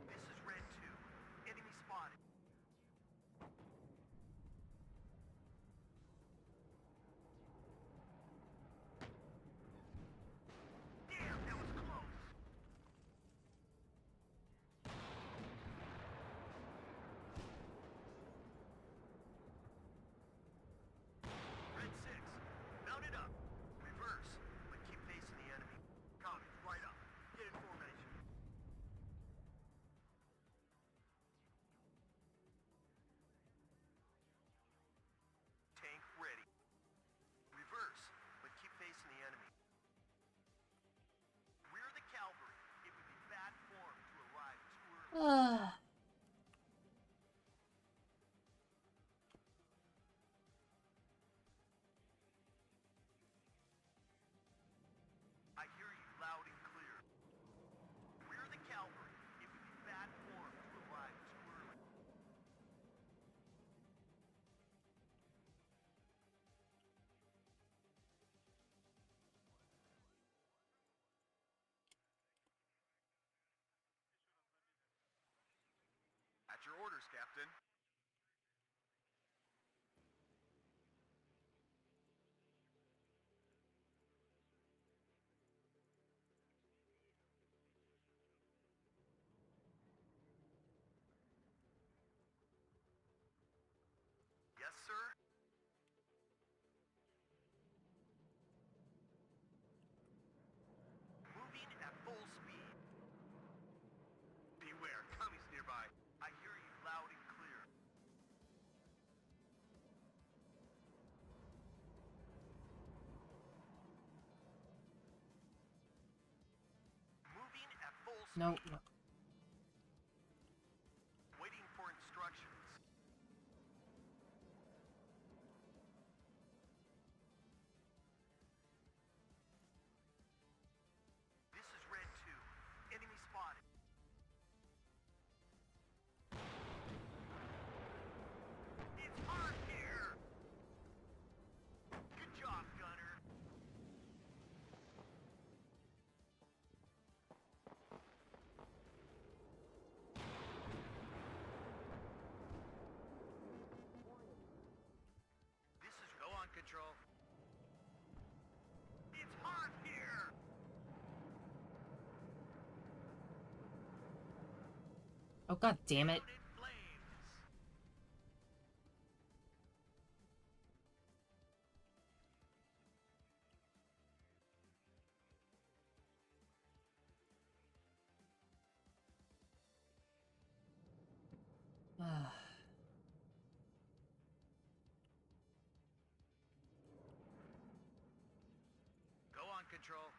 This is Red 2. Enemy spotted. Damn, that was close. Red 6, mount it up. Reverse, but keep facing the enemy. Copy, right up. Get in formation. Tank ready. Reverse, but keep facing the enemy. Rear the cavalry. It would be bad form to arrive too early. I hear you loud and clear. Rear the cavalry. It would be bad form to arrive too early. At your orders, Captain. Yes, sir? Moving at full speed. Beware, commies nearby. I hear you loud and clear. Moving at full speed. No. Waiting for instructions. This is Red 2. Enemy spotted. It's hot here! Good job, Gunner. This is Go on, Control. It's hot here! Oh, God damn it. Down in flames. Go on, Control.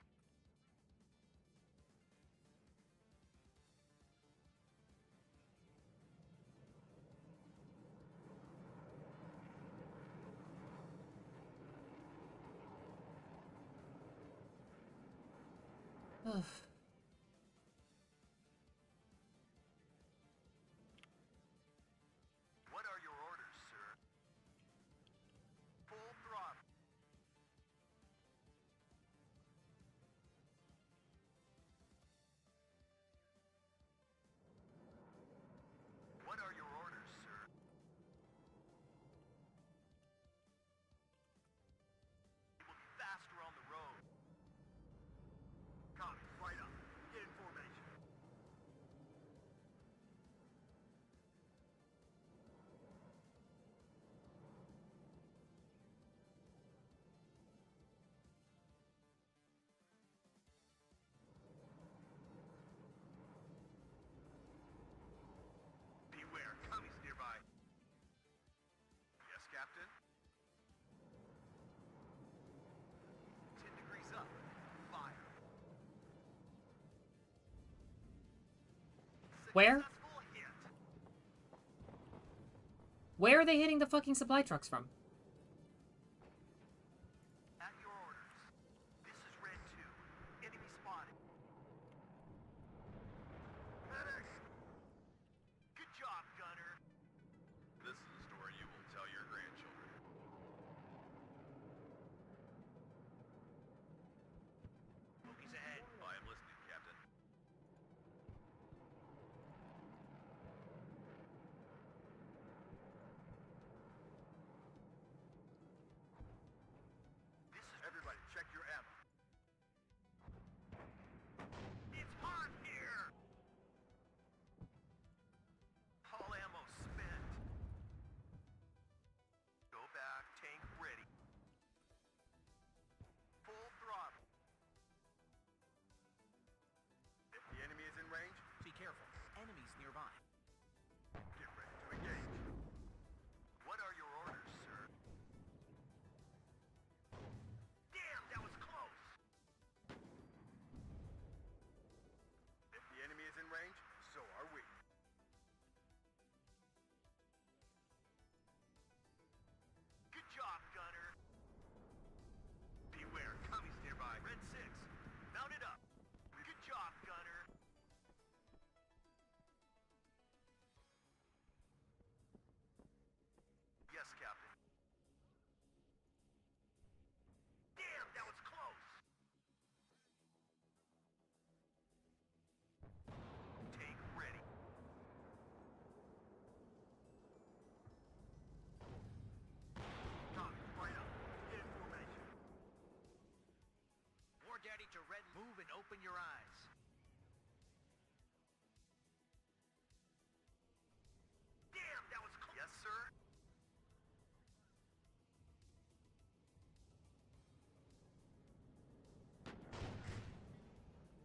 Where? Successful hit. Where are they hitting the fucking supply trucks from? At your orders. This is Red 2. Enemy spotted. Medic! Good job, Gunner. This is a story you will tell your grandchildren. Smokies ahead. I am listening, Captain. This is everybody. Check your ammo. It's hot here. All ammo spent. Go back. Tank ready. Full throttle. If the enemy is in range, Be careful. Enemies nearby. get ready to engage. What are your orders, sir? Damn, that was close. If the enemy is in range, so are we. Good job, Gunner. Beware, commies nearby. Red 6, mount it up. Good job, Gunner. Yes, Captain. Damn, that was close. Tank ready. Tommy, right up. Get in formation. War Daddy to Red. Move and open your eyes. Damn, that was close. Yes, sir.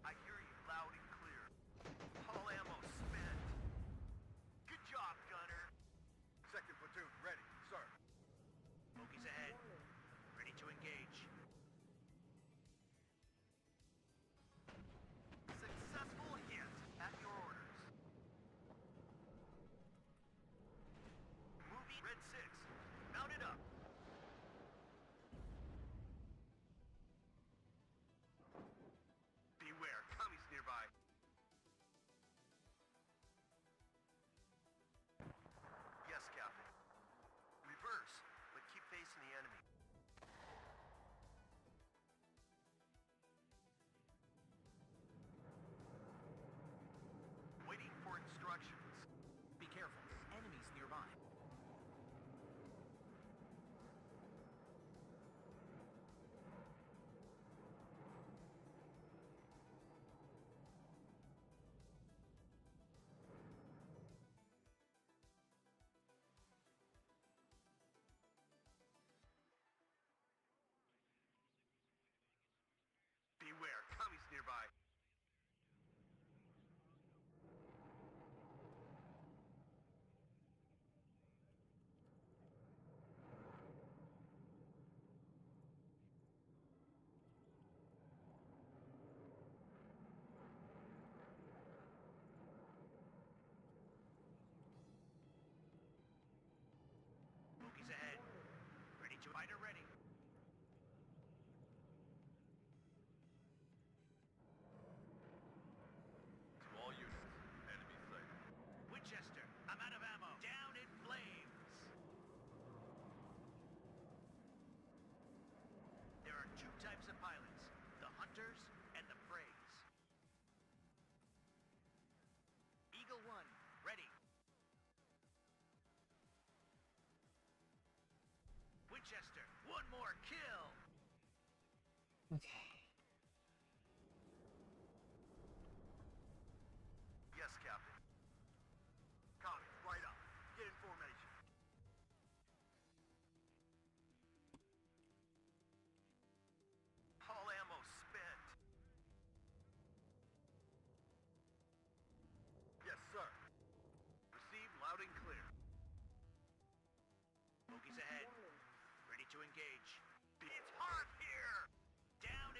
I hear you loud and clear. All ammo spent. Good job, Gunner. Second platoon ready, sir. Smokies ahead. Ready to engage. Successful hit. At your orders. Moving Red 6. Mount it up. Beware, commies nearby. Yes, Captain. Reverse, but keep facing the enemy. Waiting for instructions. Be careful. Enemies nearby. Beware, commies nearby. Smokies ahead. Ready to fighter ready. To all units, enemy sighted. Winchester, I'm out of ammo. Down in flames. There are two types of pilots, the hunters and the preys. Eagle 1, ready. Winchester, one more kill. Okay. Yes, Captain. Commies, right up. Get in formation. All ammo spent. Yes, sir. Received loud and clear. Smokies ahead. Ready to engage. It's hot here! Down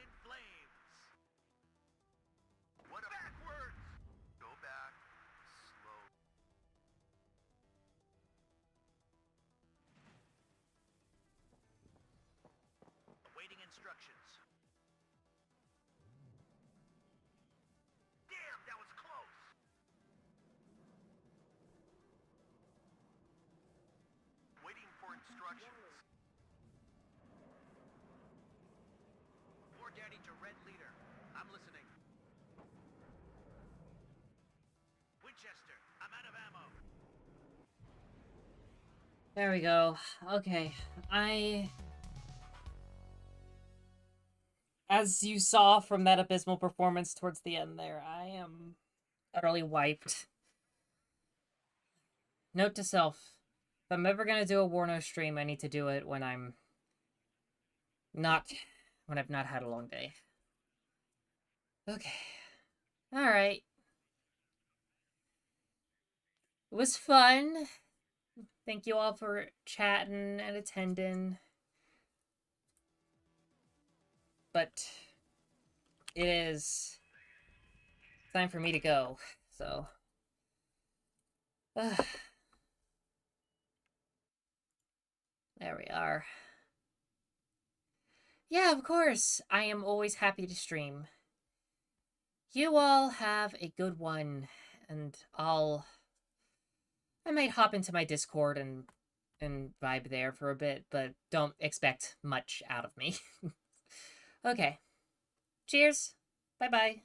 Winchester. I'm out of ammo. There we go. Okay. As you saw from that abysmal performance towards the end there, I am utterly wiped. Note to self, if I'm ever gonna do a WARNO stream, I need to do it when I've not had a long day. Okay. Alright. It was fun. Thank you all for chatting and attending. But it is time for me to go, so... there we are. Yeah, of course. I am always happy to stream. You all have a good one, and I might hop into my Discord and vibe there for a bit, but don't expect much out of me. Okay. Cheers. Bye-bye.